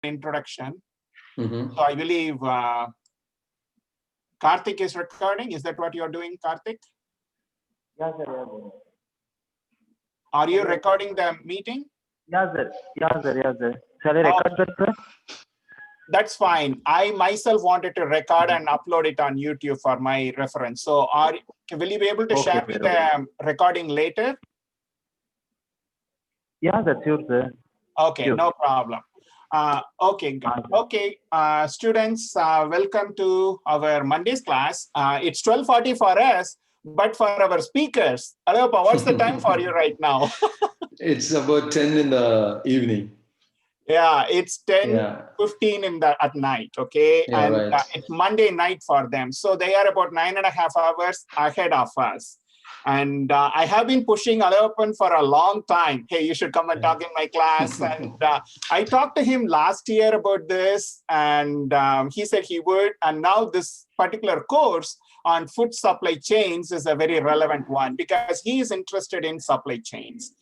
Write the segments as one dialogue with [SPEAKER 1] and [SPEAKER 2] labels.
[SPEAKER 1] introduction.
[SPEAKER 2] Mm-hmm.
[SPEAKER 1] So I believe Karthik is recording. Is that what you're doing, Karthik?
[SPEAKER 3] Yeah, sir. Yeah, sir.
[SPEAKER 1] Are you recording the meeting?
[SPEAKER 3] Yeah, sir. Yeah, sir. Yeah, sir. Shall I record that, sir?
[SPEAKER 1] That's fine. I myself wanted to record and upload it on YouTube for my reference. So will you be able to
[SPEAKER 3] Okay,
[SPEAKER 1] share
[SPEAKER 3] sir,
[SPEAKER 1] me the recording later?
[SPEAKER 3] Yeah, sir. Sure, sir.
[SPEAKER 1] Okay,
[SPEAKER 3] Sure.
[SPEAKER 1] no problem. Okay, good. Okay, students, welcome to our Monday's class. It's 12:40 for us, but for our speakers, Alagappan, what's the time for you right now?
[SPEAKER 2] It's about 10 in the evening.
[SPEAKER 1] Yeah, it's 10:15 at night, okay?
[SPEAKER 2] Yeah,
[SPEAKER 1] and
[SPEAKER 2] right.
[SPEAKER 1] it's Monday night for them. So they are about 9.5 hours ahead of us. And I have been pushing Alagappan for a long time. Hey, you should come and talk in my class. And I talked to him last year about this, and he said he would. And now this particular course on food supply chains is a very relevant one because he is interested in supply chains.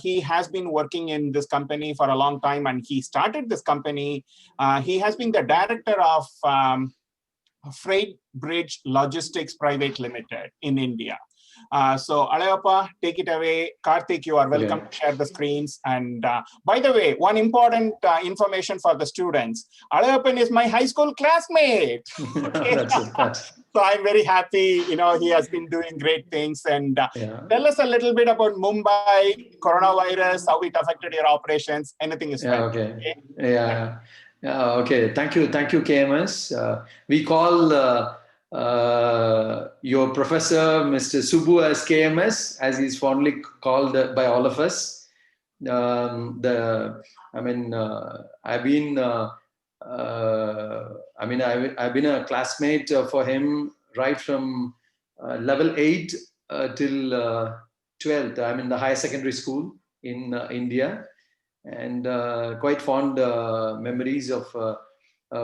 [SPEAKER 1] He has been working in this company for a long time, and he started this company. He has been the director of FreightBridge Logistics Private Limited in India. So Alagappan, take it away. Karthik, you are welcome to share the screens. And by the way, one important information for the students. Alagappan is my high school classmate. So I'm very happy, he has been doing great things. And tell us a little bit about Mumbai, coronavirus, how it affected your operations, anything is fine.
[SPEAKER 2] Okay. Yeah. Okay. Thank you, KMS. We call your professor, Mr. Subbu, as KMS, as he's fondly called by all of us. I've been I've been a classmate for him right from level 8 till 12th. I'm in the higher secondary school in India, and quite fond memories of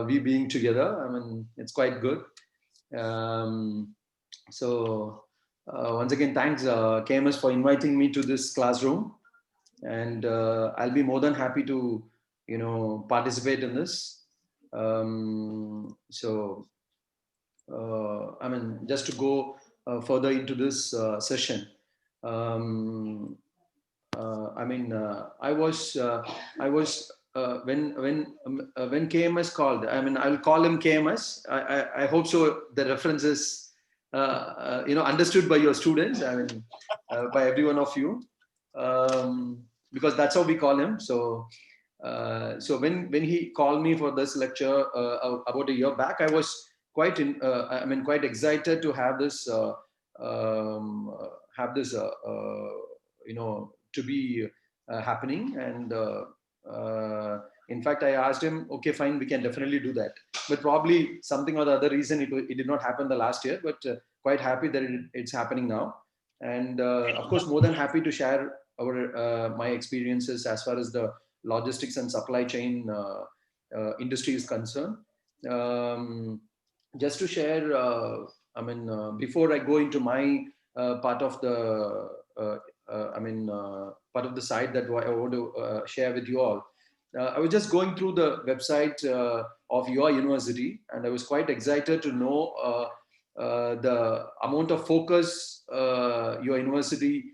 [SPEAKER 2] we being together. It's quite good. So once again, thanks KMS for inviting me to this classroom, and I'll be more than happy to participate in this. Just to go further into this session. I was when KMS called. I'll call him KMS. I hope so. The reference is understood by your students. By every one of you, because that's how we call him. So when he called me for this lecture about a year back, I was quite excited to have this to be happening. And in fact, I asked him, okay, fine, we can definitely do that. But probably something or the other reason it did not happen the last year, but quite happy that it's happening now. And of course, more than happy to share my experiences as far as the logistics and supply chain industry is concerned. Just to share, before I go into my part of the part of the site that I want to share with you all. I was just going through the website of your university, and I was quite excited to know the amount of focus your university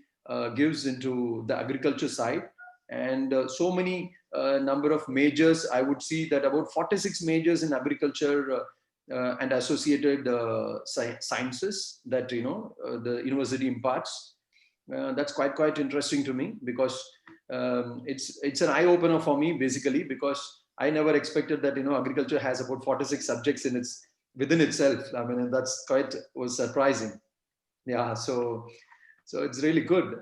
[SPEAKER 2] gives into the agriculture side, and so many number of majors. I would see that about 46 majors in agriculture and associated sciences that the university imparts. That's quite interesting to me, because it's an eye opener for me, basically, because I never expected that agriculture has about 46 subjects within itself. That's was surprising. Yeah, so it's really good.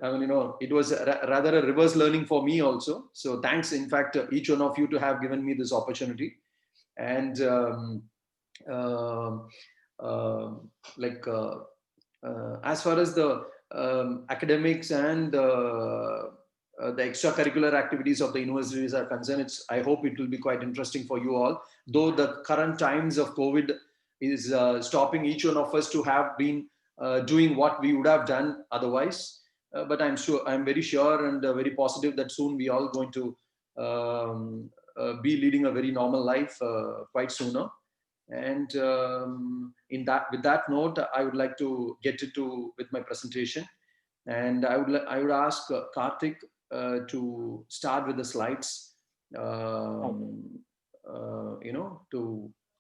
[SPEAKER 2] It was rather a reverse learning for me also. So thanks, in fact, each one of you to have given me this opportunity. And as far as the academics and the extracurricular activities of the universities are concerned, I hope it will be quite interesting for you all. Though the current times of COVID is stopping each one of us to have been doing what we would have done otherwise. But I'm very sure and very positive that soon we all going to be leading a very normal life quite sooner. And with that note, I would like to get into with my presentation. And I would ask Karthik to start with the slides. To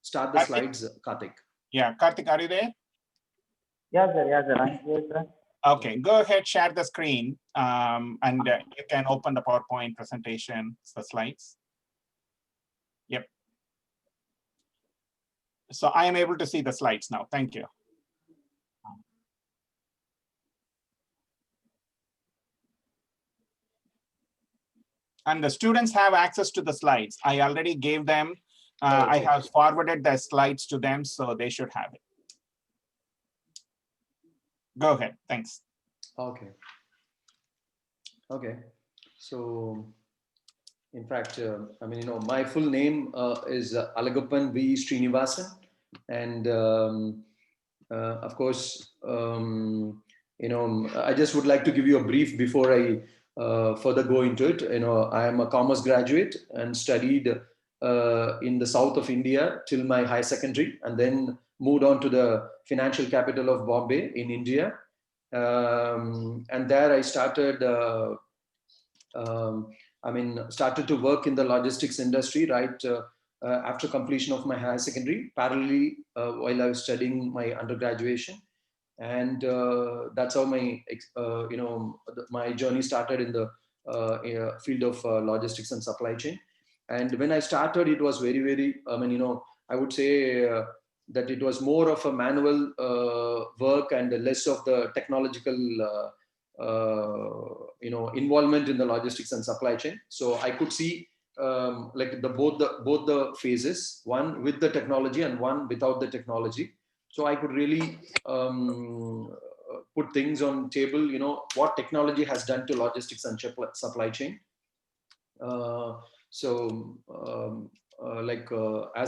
[SPEAKER 2] start the
[SPEAKER 1] Karthik?
[SPEAKER 2] slides, Karthik.
[SPEAKER 1] Yeah, Karthik, are you there?
[SPEAKER 3] Yeah, sir. Yeah, sir. I'm here, sir.
[SPEAKER 1] Okay, go ahead, share the screen, and you can open the PowerPoint presentation, the slides. Yep. So I am able to see the slides now. Thank you. And the students have access to the slides. I already gave them, I have forwarded the slides to them, so they should have it. Go ahead, thanks.
[SPEAKER 2] Okay. Okay. So, in fact, my full name is Alagappan V. Srinivasan. And of course, I just would like to give you a brief before I further go into it. I am a commerce graduate and studied in the south of India till my high secondary, and then moved on to the financial capital of Bombay in India. And there I started, started to work in the logistics industry right after completion of my higher secondary, parallelly while I was studying my undergraduation. And that's how my journey started in the field of logistics and supply chain. And when I started, it was very, very, I would say that it was more of a manual work and less of the technological involvement in the logistics and supply chain. So I could see both the phases, one with the technology and one without the technology. So I could really put things on table, what technology has done to logistics and supply chain. As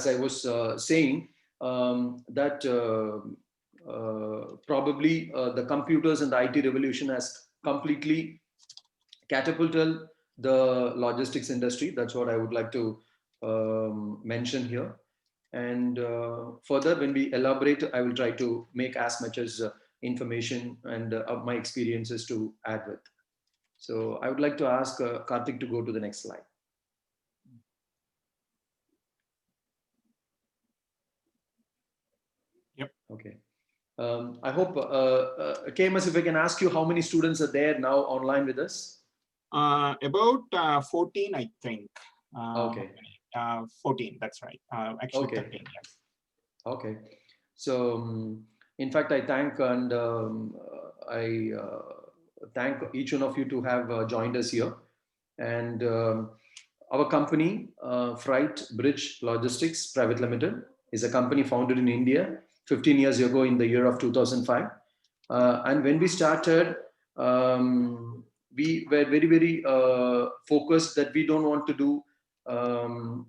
[SPEAKER 2] I was saying, that probably the computers and the IT revolution has completely catapulted the logistics industry. That's what I would like to mention here. And further, when we elaborate, I will try to make as much as information and of my experiences to add with. So I would like to ask Karthik to go to the next slide.
[SPEAKER 1] Yep.
[SPEAKER 2] Okay. I hope, KMS, if I can ask you how many students are there now online with us?
[SPEAKER 1] About 14, I think.
[SPEAKER 2] Okay.
[SPEAKER 1] 14, that's right. Actually,
[SPEAKER 2] okay.
[SPEAKER 1] 13, yes.
[SPEAKER 2] Okay. So, in fact, I thank and I thank each one of you to have joined us here. And our company, FreightBridge Logistics Private Limited, is a company founded in India 15 years ago in the year of 2005. And when we started, we were very, very focused that we don't want to do the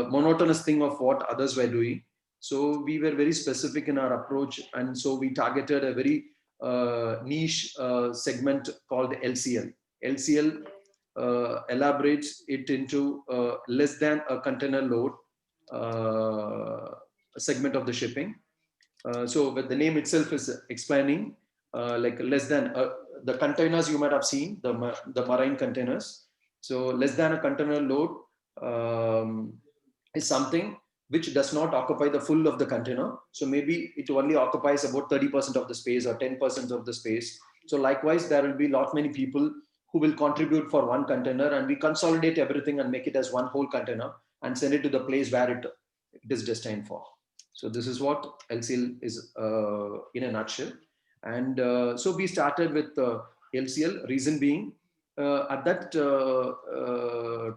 [SPEAKER 2] monotonous thing of what others were doing. So we were very specific in our approach. And so we targeted a very niche segment called LCL. LCL elaborates it into less than a container load segment of the shipping. So the name itself is explaining like less than the containers you might have seen, the marine containers. So less than a container load is something which does not occupy the full of the container. So maybe it only occupies about 30% of the space or 10% of the space. So likewise, there will be lot many people who will contribute for one container, and we consolidate everything and make it as one whole container and send it to the place where it is destined for. So this is what LCL is in a nutshell. And so we started with LCL, reason being at that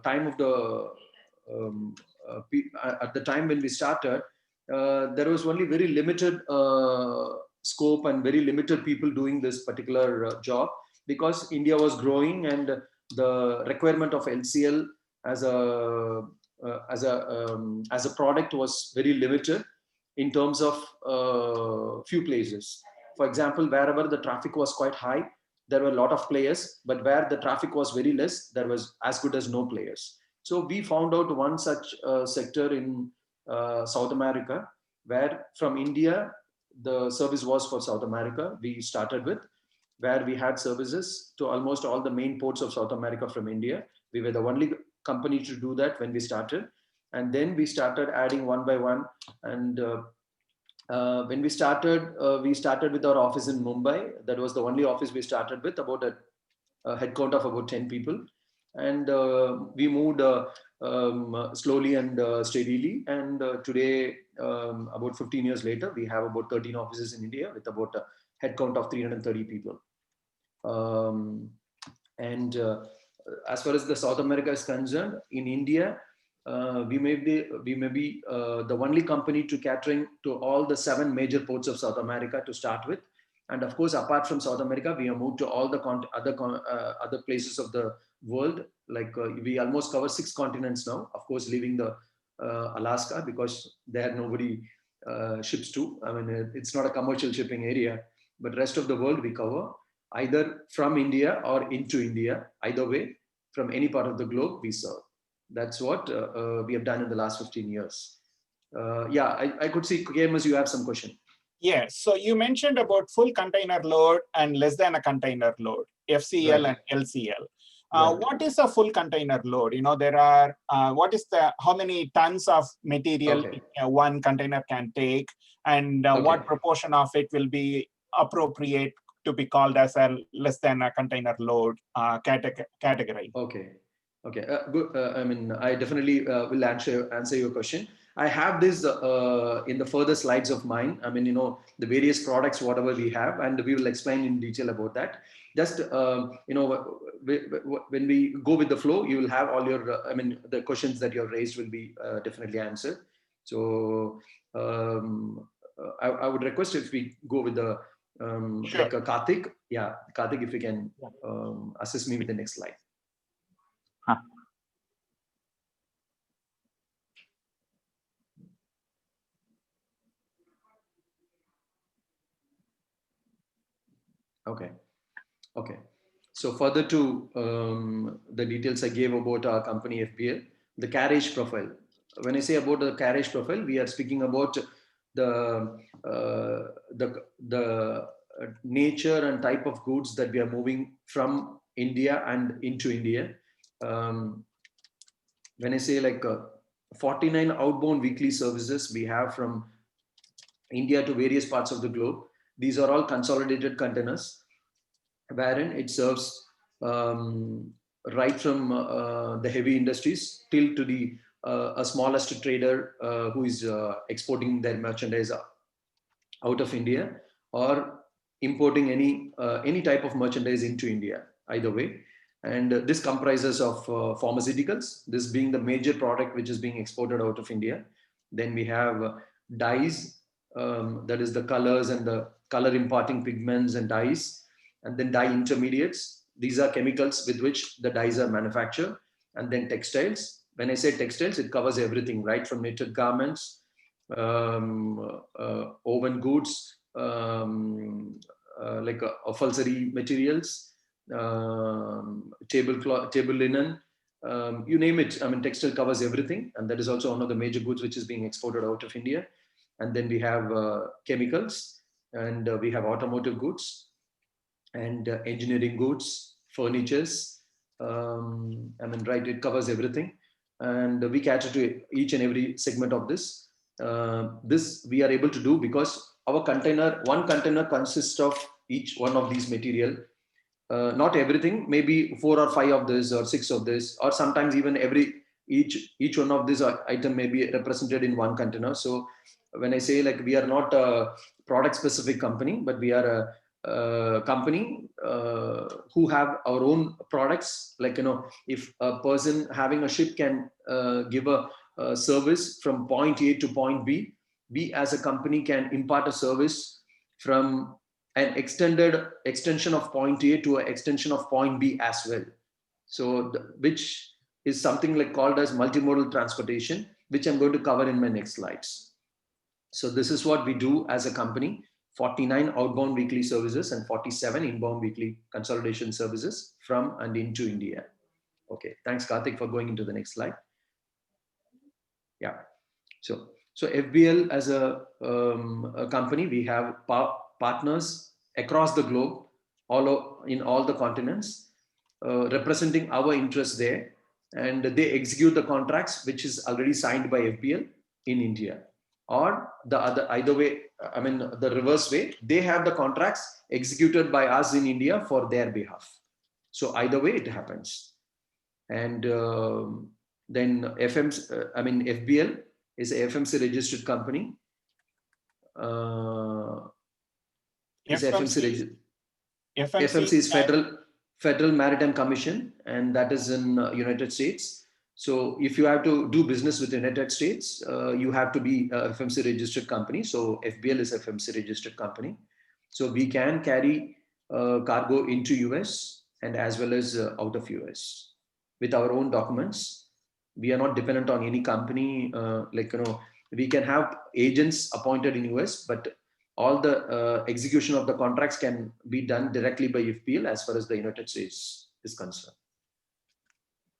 [SPEAKER 2] time of the at the time when we started, there was only very limited scope and very limited people doing this particular job, because India was growing and the requirement of LCL as a product was very limited in terms of few places. For example, wherever the traffic was quite high, there were a lot of players, but where the traffic was very less, there was as good as no players. So we found out one such sector in South America, where from India, the service was for South America. We started with, where we had services to almost all the main ports of South America from India. We were the only company to do that when we started. And then we started adding one by one. And when we started with our office in Mumbai. That was the only office we started with, about a head count of about 10 people. And we moved slowly and steadily. And today, about 15 years later, we have about 13 offices in India with about a head count of 330 people. And as far as the South America is concerned, in India, we may be the only company to catering to all the 7 major ports of South America to start with. And of course, apart from South America, we have moved to all the other places of the world. Like we almost cover 6 continents now, of course, leaving the Alaska, because there nobody ships to. I mean, it's not a commercial shipping area, but rest of the world we cover, either from India or into India. Either way, from any part of the globe we serve. That's what we have done in the last 15 years. Yeah, I could see, KMS, you have some question.
[SPEAKER 1] Yes. So you mentioned about full container load and less than a container load, FCL
[SPEAKER 2] Right.
[SPEAKER 1] and LCL.
[SPEAKER 2] Right.
[SPEAKER 1] What is a full container load? You know, there are, how many tons of material one container can take, and what proportion of it will be appropriate to be called as a less than a container load category?
[SPEAKER 2] Okay. Good. I mean, I definitely will answer your question. I have this in the further slides of mine. I mean, you know, the various products, whatever we have, and we will explain in detail about that. Just, you know, when we go with the flow, you will have all your, I mean, the questions that you have raised will be definitely answered. So I would request if we go with the,
[SPEAKER 1] Sure.
[SPEAKER 2] like Karthik. Yeah, Karthik, if you can assist me with the next slide. Okay. So further to the details I gave about our company FBL, the carriage profile. When I say about the carriage profile, we are speaking about the nature and type of goods that we are moving from India and into India. When I say like 49 outbound weekly services we have from India to various parts of the globe. These are all consolidated containers, wherein it serves right from the heavy industries till to the a smallest trader who is exporting their merchandise out of India, or importing any type of merchandise into India, either way. And this comprises of pharmaceuticals, this being the major product which is being exported out of India. Then we have dyes, that is the colors and the color imparting pigments and dyes, and then dye intermediates. These are chemicals with which the dyes are manufactured. And then textiles. When I say textiles, it covers everything, right from knitted garments, woven goods, like upholstery materials, table linen, you name it. I mean, textile covers everything, and that is also one of the major goods which is being exported out of India. And then we have chemicals, and we have automotive goods, and engineering goods, furnitures. I mean, right, it covers everything, and we cater to each and every segment of this. This we are able to do because one container consists of each one of these material. Not everything, maybe 4 or 5 of this, or 6 of this, or sometimes even each one of this item may be represented in one container. So when I say, like, we are not a product specific company, but we are a company who have our own products. Like, you know, if a person having a ship can give a service from point A to point B, we as a company can impart a service from an extension of point A to an extension of point B as well. So which is something like called as multimodal transportation, which I'm going to cover in my next slides. So this is what we do as a company: 49 outbound weekly services and 47 inbound weekly consolidation services from and into India. Okay, thanks Karthik for going into the next slide. Yeah, so FBL as a company, we have partners across the globe, in all the continents, representing our interests there, and they execute the contracts which is already signed by FBL in India, or either way, I mean the reverse way, they have the contracts executed by us in India for their behalf. So either way it happens. And then FBL is a FMC registered company.
[SPEAKER 1] FMC
[SPEAKER 2] FMC is Federal Maritime Commission, and that is in United States. So if you have to do business with the United States, you have to be a FMC registered company. So FBL is a FMC registered company. So we can carry cargo into US and as well as out of US with our own documents. We are not dependent on any company. We can have agents appointed in US, but all the execution of the contracts can be done directly by FBL as far as the United States is concerned.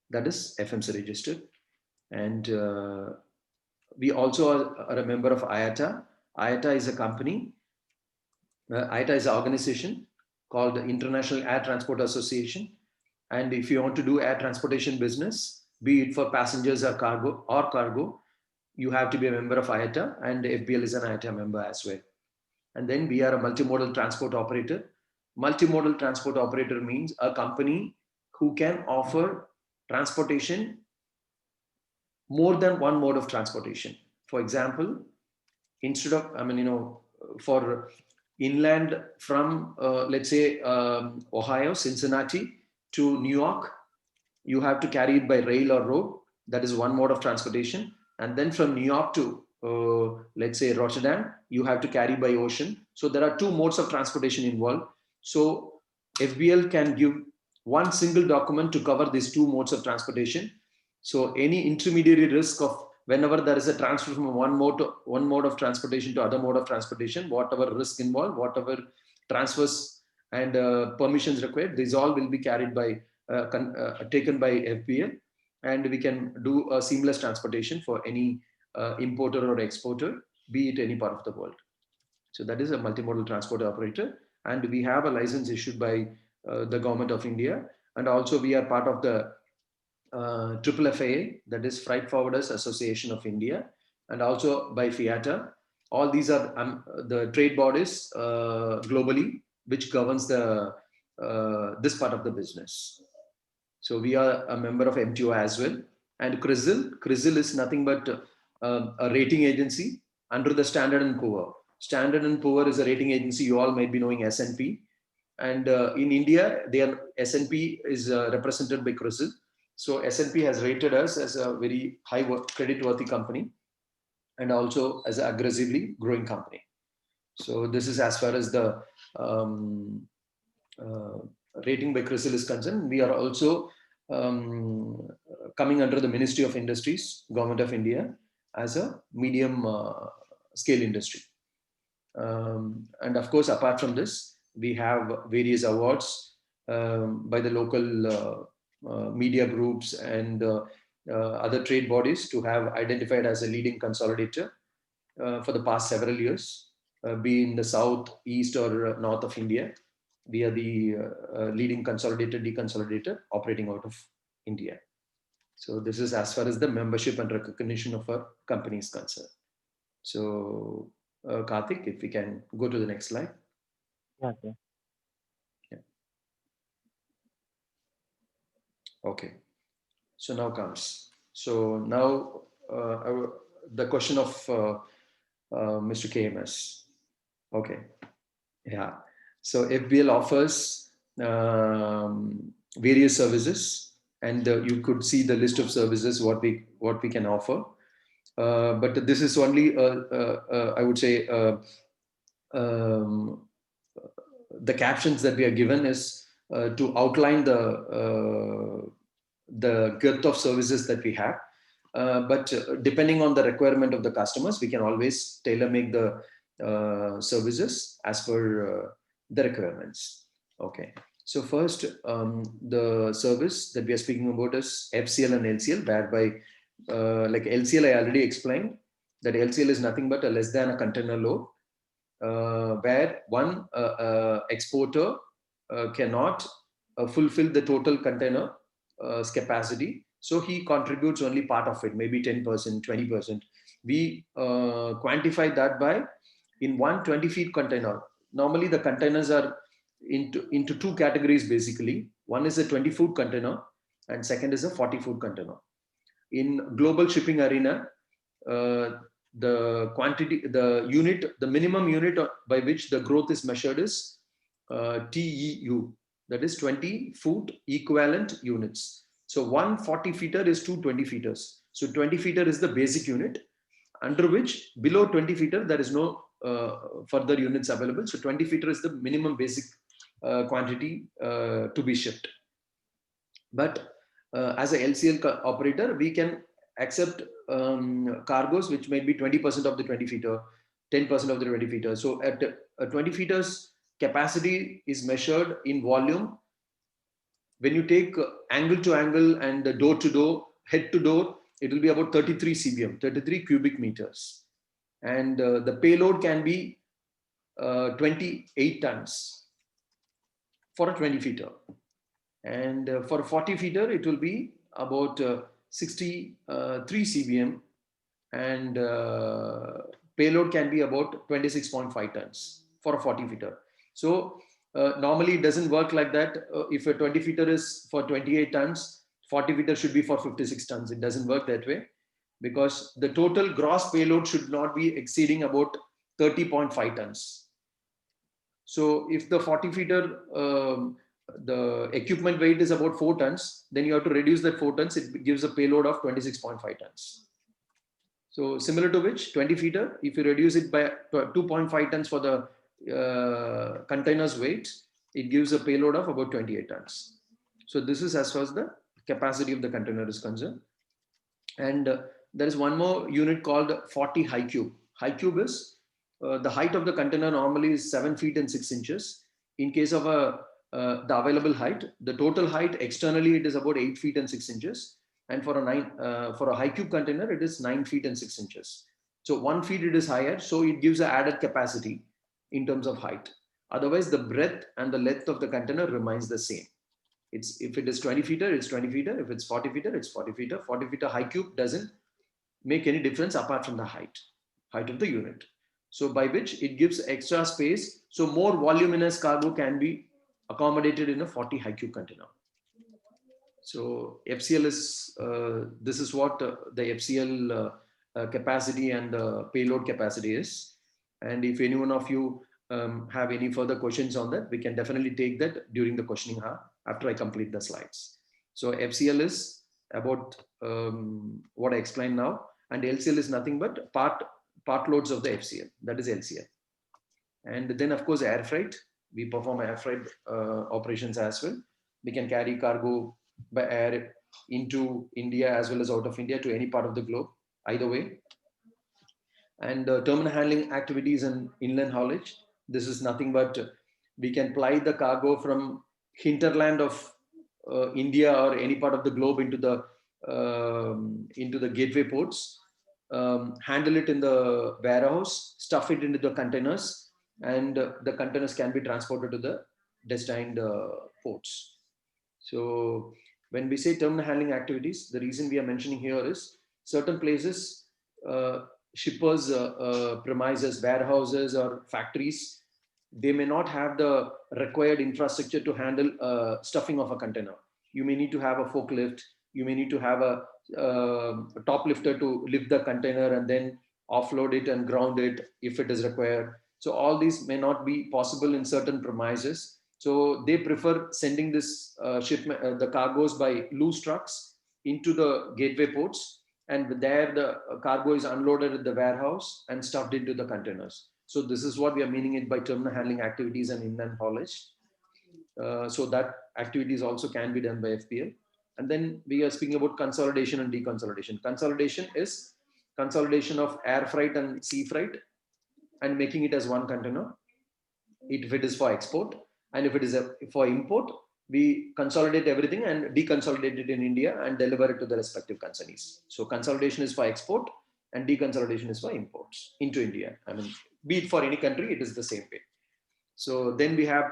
[SPEAKER 2] That is FMC registered. And we also are a member of IATA. IATA is a company. IATA is an organization called the International Air Transport Association. And if you want to do air transportation business, be it for passengers or cargo, you have to be a member of IATA, and FBL is an IATA member as well. And then we are a multimodal transport operator. Multimodal transport operator means a company who can offer transportation more than one mode of transportation. For example, instead of, for inland from, let's say, Ohio, Cincinnati to New York, you have to carry it by rail or road. That is one mode of transportation. And then from New York to, let's say, Rotterdam, you have to carry by ocean. So there are two modes of transportation involved. So FBL can give one single document to cover these two modes of transportation. So any intermediary risk of whenever there is a transfer from one mode of transportation to other mode of transportation, whatever risk involved, whatever transfers and permissions required, these all will be carried by, taken by FBL, and we can do a seamless transportation for any importer or exporter, be it any part of the world. So that is a multimodal transport operator, and we have a license issued by the government of India, and also we are part of the FFA, that is Freight Forwarders Association of India, and also by FIATA. All these are the trade bodies globally which governs the this part of the business. So we are a member of MTO as well. And CRISIL is nothing but a rating agency under the Standard & Poor. Standard & Poor is a rating agency, you all might be knowing S&P. And in India, S&P is represented by CRISIL. So S&P has rated us as a very high credit-worthy company and also as an aggressively growing company. So this is as far as the rating by CRISIL is concerned. We are also coming under the Ministry of Industries, Government of India, as a medium scale industry. And of course, apart from this, we have various awards by the local media groups and other trade bodies to have identified as a leading consolidator for the past several years, be in the south, east, or north of India. We are the leading consolidator, deconsolidator operating out of India. So this is as far as the membership and recognition of our company is concerned. So Karthik, if we can go to the next slide.
[SPEAKER 3] Yeah, sir.
[SPEAKER 2] Yeah. Okay. So now comes. So now the question of Mr. KMS. Okay. Yeah. So FBL offers various services, and you could see the list of services what we can offer. But this is only I would say the captions that we are given is to outline the girth of services that we have. But depending on the requirement of the customers, we can always tailor make the services as per the requirements. Okay. So first, the service that we are speaking about is FCL and LCL, whereby like LCL, I already explained that LCL is nothing but a less than a container load, where one exporter cannot fulfill the total container capacity. So he contributes only part of it, maybe 10%, 20%. We quantify that by in 120 feet container. Normally the containers are into two categories basically. One is a 20-foot container and second is a 40-foot container. In global shipping arena, the quantity, the minimum unit by which the growth is measured is TEU, that is 20-foot equivalent units. So 140 feeter is 220 feeters. So 20 feeter is the basic unit, under which below 20 feeter there is no further units available. So 20 feeter is the minimum basic quantity to be shipped. But as a LCL operator, we can accept cargoes which may be 20% of the 20 feeter, 10% of the 20 feeter. So at 20 feeters capacity is measured in volume. When you take angle to angle and door to door, head to door, it will be about 33 CBM, 33 cubic meters. And the payload can be 28 tons for a 20 feeter. And for a 40 feeter, it will be about 63 CBM, and payload can be about 26.5 tons for a 40 feeter. So normally it doesn't work like that. If a 20 feeter is for 28 tons, 40 feeter should be for 56 tons. It doesn't work that way, because the total gross payload should not be exceeding about 30.5 tons. So if the 40 feeter, the equipment weight is about 4 tons, then you have to reduce that 4 tons. It gives a payload of 26.5 tons. So similar to which 20 feeter, if you reduce it by 2.5 tons for the containers weight, it gives a payload of about 28 tons. So this is as far as the capacity of the container is concerned. And there is one more unit called 40 high cube. High cube is the height of the container normally is 7 feet and 6 inches. In case of the available height, the total height externally it is about 8 feet and 6 inches. And for a high cube container, it is 9 feet and 6 inches. So 1 feet it is higher, so it gives an added capacity in terms of height. Otherwise, the breadth and the length of the container remains the same. If it is 20 feeter, it's 20 feeter. If it's 40 feeter, it's 40 feeter. 40 feeter high cube doesn't make any difference apart from the height of the unit. So by which it gives extra space, so more voluminous cargo can be accommodated in a 40 high cube container. So FCL is, this is what the FCL capacity and the payload capacity is. And if any one of you have any further questions on that, we can definitely take that during the questioning hour after I complete the slides. So FCL is about what I explained now, and LCL is nothing but part loads of the FCL, that is LCL. And then of course air freight, we perform air freight operations as well. We can carry cargo by air into India as well as out of India to any part of the globe, either way. And terminal handling activities and inland haulage, this is nothing but we can ply the cargo from hinterland of India or any part of the globe into the gateway ports, handle it in the warehouse, stuff it into the containers, and the containers can be transported to the destined ports. So when we say terminal handling activities, the reason we are mentioning here is certain places, shippers' premises, warehouses or factories, they may not have the required infrastructure to handle stuffing of a container. You may need to have a forklift, you may need to have a top lifter to lift the container and then offload it and ground it if it is required. So all these may not be possible in certain premises. So they prefer sending this shipment, the cargoes by loose trucks into the gateway ports, and there the cargo is unloaded at the warehouse and stuffed into the containers. So this is what we are meaning it by terminal handling activities and inland haulage. So that activities also can be done by FPL. And then we are speaking about consolidation and deconsolidation. Consolidation is consolidation of air freight and sea freight and making it as one container if it is for export. And if it is for import, we consolidate everything and deconsolidate it in India and deliver it to the respective consignees. So consolidation is for export and deconsolidation is for imports into India. I mean, be it for any country, it is the same way. So then we have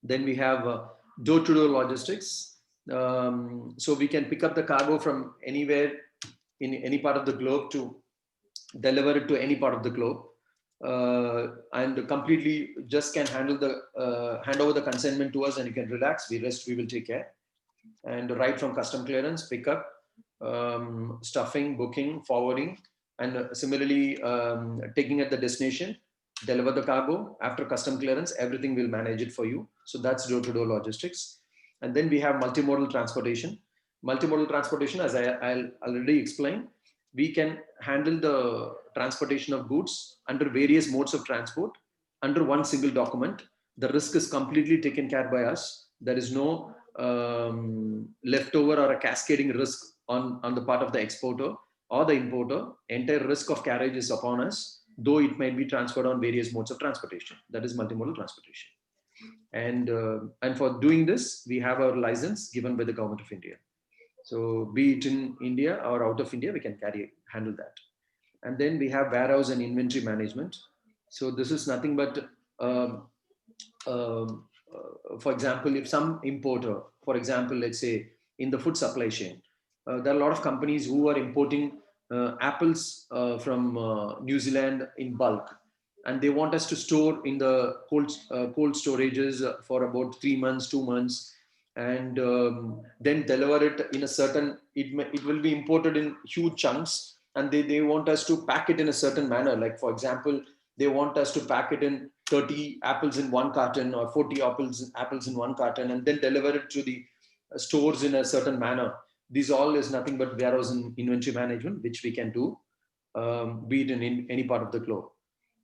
[SPEAKER 2] then we have door-to-door logistics. So we can pick up the cargo from anywhere in any part of the globe to deliver it to any part of the globe, and completely just can handle the hand over the consignment to us, and you can relax. We will take care. And right from custom clearance, pickup, stuffing, booking, forwarding, and similarly taking at the destination, deliver the cargo. After custom clearance, everything will manage it for you. So that's door-to-door logistics. And then we have multimodal transportation. Multimodal transportation, as I'll already explained, we can handle the transportation of goods under various modes of transport under one single document. The risk is completely taken care by us. There is no leftover or a cascading risk on the part of the exporter or the importer. Entire risk of carriage is upon us, though it might be transferred on various modes of transportation. That is multimodal transportation. And for doing this, we have our license given by the government of India. So be it in India or out of India, we can handle that. And then we have warehouse and inventory management. So this is nothing but, for example, if some importer, for example, let's say in the food supply chain, there are a lot of companies who are importing apples from New Zealand in bulk, and they want us to store in the cold storages for about 3 months, 2 months, and then deliver it in a certain, it will be imported in huge chunks, and they want us to pack it in a certain manner. Like, for example, they want us to pack it in 30 apples in one carton or 40 apples in one carton, and then deliver it to the stores in a certain manner. This all is nothing but warehouse and inventory management, which we can do, be it in any part of the globe.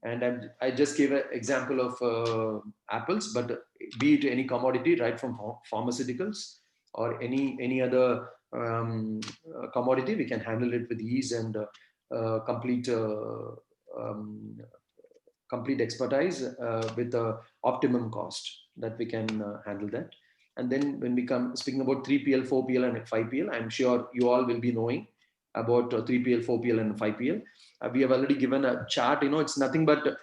[SPEAKER 2] And I just gave an example of apples, but be it any commodity, right from pharmaceuticals or any other commodity, we can handle it with ease and complete expertise with the optimum cost that we can handle that. And then when we come speaking about 3PL, 4PL, and 5PL, I'm sure you all will be knowing about 3PL, 4PL, and 5PL. We have already given a chart. It's nothing but,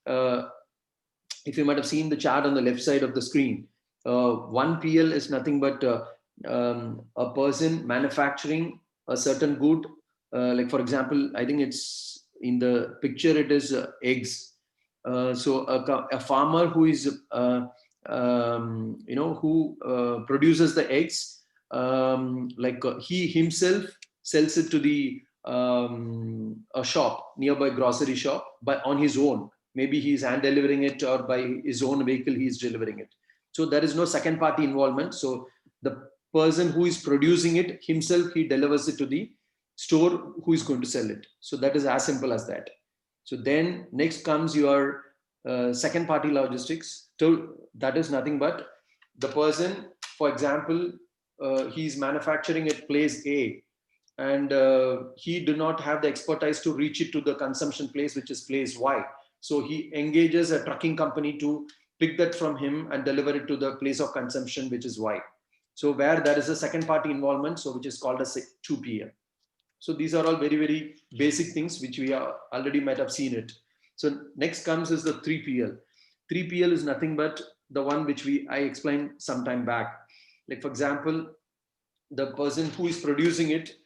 [SPEAKER 2] if you might have seen the chart on the left side of the screen, 1PL is nothing but a person manufacturing a certain good. Like, for example, I think it's in the picture, it is eggs. So a farmer who is who produces the eggs, he himself sells it to the a shop, nearby grocery shop, on his own. Maybe he's hand delivering it, or by his own vehicle he is delivering it. So there is no second party involvement. So the person who is producing it himself, he delivers it to the store who is going to sell it. So that is as simple as that. So then next comes your second party logistics. So that is nothing but the person, for example, he's manufacturing at place A, and he do not have the expertise to reach it to the consumption place, which is place Y. So he engages a trucking company to pick that from him and deliver it to the place of consumption, which is Y. So where there is a second party involvement, so which is called as 2PL. So these are all very, very basic things which we are already might have seen it. So next comes is the 3PL. 3PL is nothing but the one which I explained some time back. Like, for example, the person who is producing it,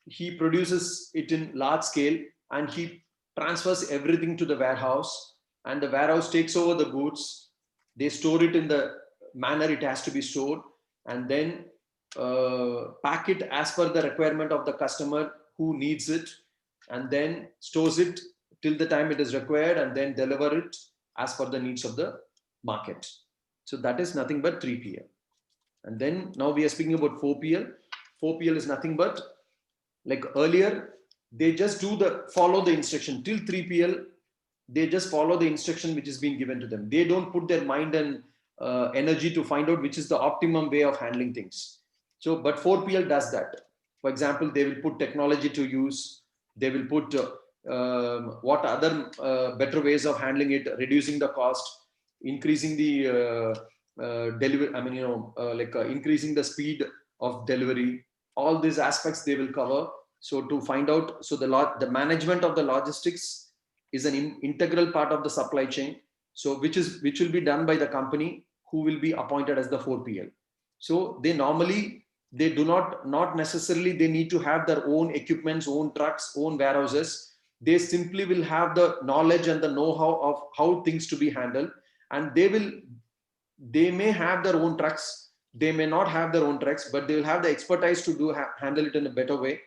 [SPEAKER 2] he produces it in large scale and he transfers everything to the warehouse, and the warehouse takes over the goods. They store it in the manner it has to be stored, and then pack it as per the requirement of the customer who needs it, and then stores it till the time it is required, and then deliver it as per the needs of the market. So that is nothing but 3PL. And then now we are speaking about 4PL. 4PL is nothing but, like earlier, they just follow the instruction. Till 3PL, they just follow the instruction which is being given to them. They don't put their mind and energy to find out which is the optimum way of handling things. So, but 4PL does that. For example, they will put technology to use. They will put what other better ways of handling it, reducing the cost. increasing the delivery. I mean, increasing the speed of delivery. All these aspects they will cover. So to find out, so the management of the logistics is an integral part of the supply chain. So which will be done by the company who will be appointed as the 4PL. So they do not necessarily they need to have their own equipments, own trucks, own warehouses. They simply will have the knowledge and the know-how of how things to be handled, and they may have their own trucks, they may not have their own trucks, but they will have the expertise to handle it in a better way,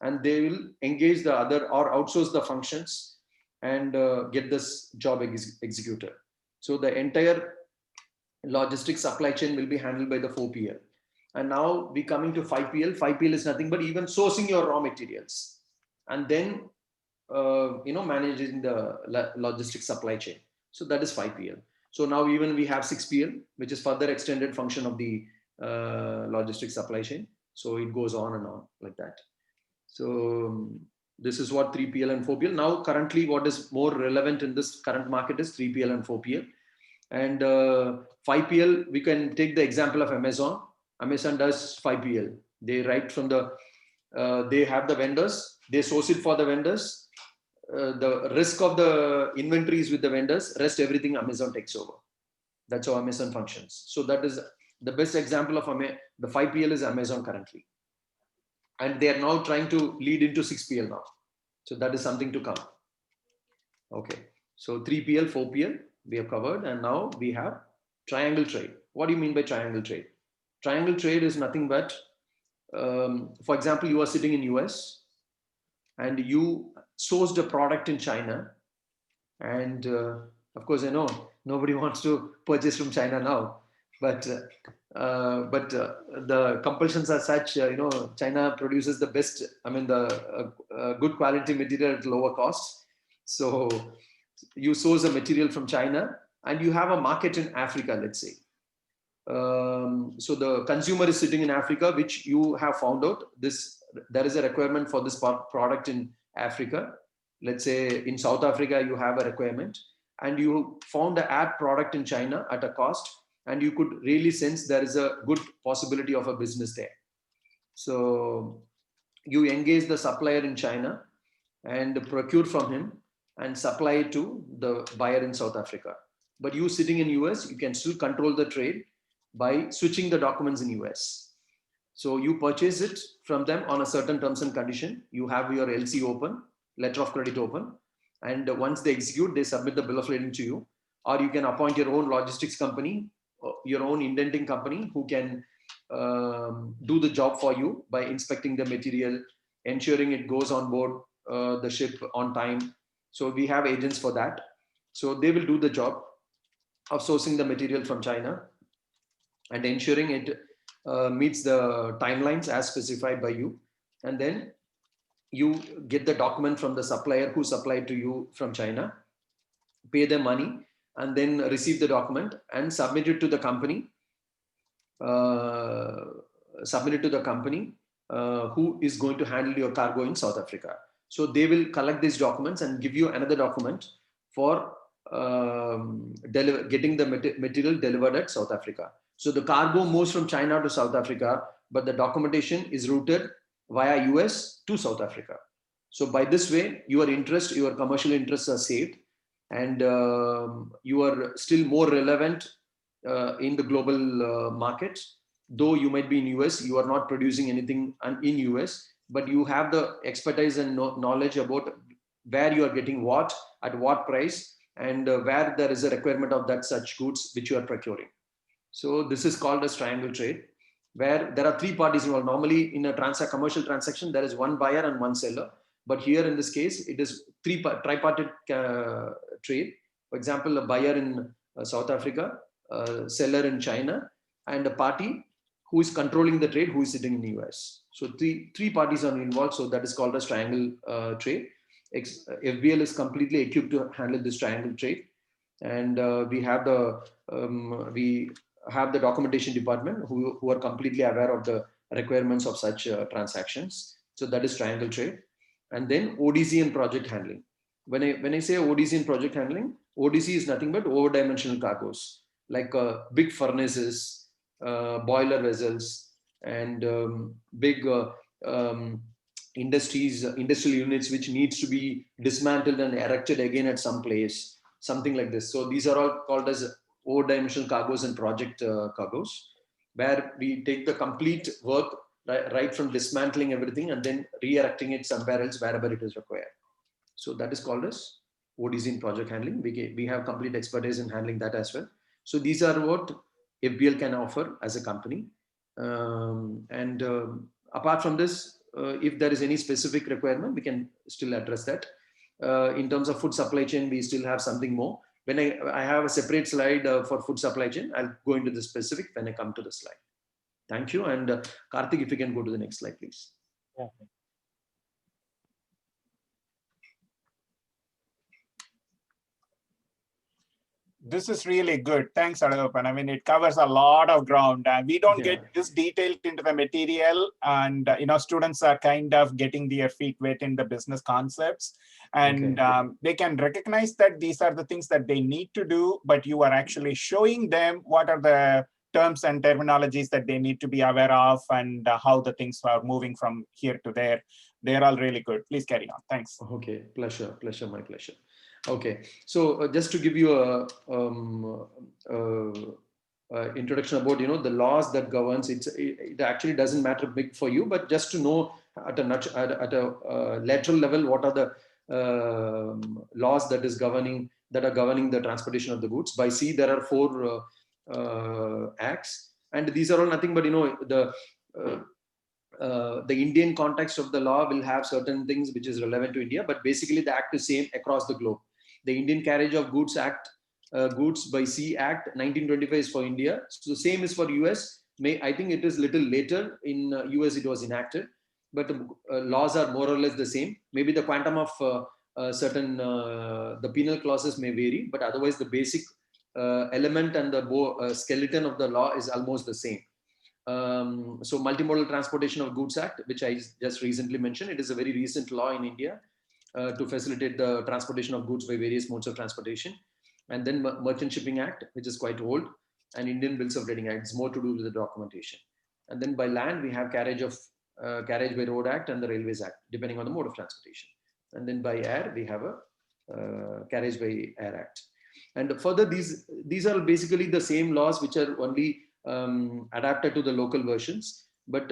[SPEAKER 2] and they will engage the other or outsource the functions and get this job executed. So the entire logistics supply chain will be handled by the 4PL. And now we coming to 5PL. 5PL is nothing but even sourcing your raw materials and then managing the logistics supply chain. So that is 5PL. So now even we have 6PL, which is further extended function of the logistics supply chain. So it goes on and on like that. So this is what 3PL and 4PL. Now currently what is more relevant in this current market is 3PL and 4PL. And 5PL, we can take the example of Amazon. Amazon does 5PL. They write from they have the vendors, they source it for the vendors. The risk of the inventory is with the vendors, rest everything Amazon takes over. That's how Amazon functions. So that is the best example of the 5PL is Amazon currently. And they are now trying to lead into 6PL now. So that is something to come. Okay. So 3PL, 4PL, we have covered. And now we have triangle trade. What do you mean by triangle trade? Triangle trade is nothing but, for example, you are sitting in US and you sourced a product in China. And of course, I know nobody wants to purchase from China now, but the compulsions are such, China produces the best, the good quality material at lower cost. So you source a material from China and you have a market in Africa, let's say. So the consumer is sitting in Africa, which you have found out there is a requirement for this product in Africa. Let's say in South Africa, you have a requirement and you found the ad product in China at a cost, and you could really sense there is a good possibility of a business there. So you engage the supplier in China and procure from him and supply it to the buyer in South Africa. But you sitting in US, you can still control the trade by switching the documents in US. So you purchase it from them on a certain terms and condition. You have your LC open, letter of credit open. And once they execute, they submit the bill of lading to you. Or you can appoint your own logistics company, your own indenting company who can do the job for you by inspecting the material, ensuring it goes on board the ship on time. So we have agents for that. So they will do the job of sourcing the material from China and ensuring it meets the timelines as specified by you. And then you get the document from the supplier who supplied to you from China, pay them money, and then receive the document and submit it to the company. Who is going to handle your cargo in South Africa. So they will collect these documents and give you another document for getting the material delivered at South Africa. So the cargo moves from China to South Africa, but the documentation is routed via US to South Africa. So by this way, your commercial interests are saved, and you are still more relevant in the global market. Though you might be in US, you are not producing anything in US, but you have the expertise and knowledge about where you are getting what, at what price, and where there is a requirement of such goods which you are procuring. So this is called as triangle trade, where there are three parties involved. Normally in a commercial transaction, there is one buyer and one seller. But here in this case, it is tripartite trade. For example, a buyer in South Africa, a seller in China, and a party who is controlling the trade, who is sitting in the US. So three parties are involved. So that is called as triangle trade. FBL is completely equipped to handle this triangle trade. And we have the documentation department who are completely aware of the requirements of such transactions. So that is triangle trade. And then ODC and project handling. When I say ODC and project handling, ODC is nothing but over-dimensional cargoes, like big furnaces, boiler vessels, and big industrial units which needs to be dismantled and erected again at some place, something like this. So these are all called as over-dimensional cargoes and project cargoes, where we take the complete work right from dismantling everything and then re-erecting it somewhere else wherever it is required. So that is called as ODC in project handling. We have complete expertise in handling that as well. So these are what FBL can offer as a company. Apart from this, if there is any specific requirement, we can still address that. In terms of food supply chain, we still have something more. When I have a separate slide for food supply chain, I'll go into the specific when I come to the slide. Thank you. And Karthik, if you can go to the next slide, please.
[SPEAKER 3] Yeah.
[SPEAKER 1] This is really good. Thanks, Alagappan. I mean, it covers a lot of ground. We don't get this detailed into the material, and students are kind of getting their feet wet in the business concepts, and they can recognize that these are the things that they need to do, but you are actually showing them what are the terms and terminologies that they need to be aware of, and how the things are moving from here to there. They're all really good. Please carry on. Thanks.
[SPEAKER 2] Okay, pleasure, my pleasure. Okay, so just to give you a introduction about the laws that governs it actually doesn't matter big for you, but just to know at a lateral level what are the laws that are governing the transportation of the goods. By sea there are 4 acts, and these are all nothing but the Indian context of the law will have certain things which is relevant to India, but basically the act is same across the globe. The Indian Carriage of Goods Act, Goods by Sea Act 1925 is for India. So the same is for US. I think it is little later in US it was enacted, but laws are more or less the same. Maybe the quantum of certain the penal clauses may vary, but otherwise the basic element and the skeleton of the law is almost the same. So Multimodal Transportation of Goods Act, which I just recently mentioned, it is a very recent law in India to facilitate the transportation of goods by various modes of transportation. And then Merchant Shipping Act, which is quite old, and Indian Bills of Lading Act. It's more to do with the documentation. And then by land, we have Carriage by Road Act and the Railways Act, depending on the mode of transportation. And then by air, we have a Carriage by Air Act. And further, these are basically the same laws which are only adapted to the local versions. But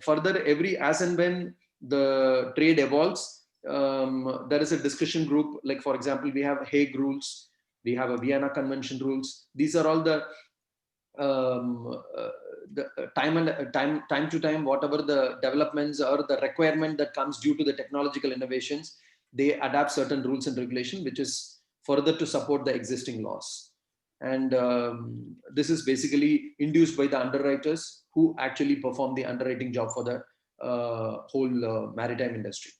[SPEAKER 2] further, as and when the trade evolves, there is a discussion group. Like for example, we have Hague rules, we have a Vienna Convention rules. These are all the time to time, whatever the developments or the requirement that comes due to the technological innovations, they adapt certain rules and regulation, which is further to support the existing laws. And this is basically induced by the underwriters who actually perform the underwriting job for the whole maritime industry.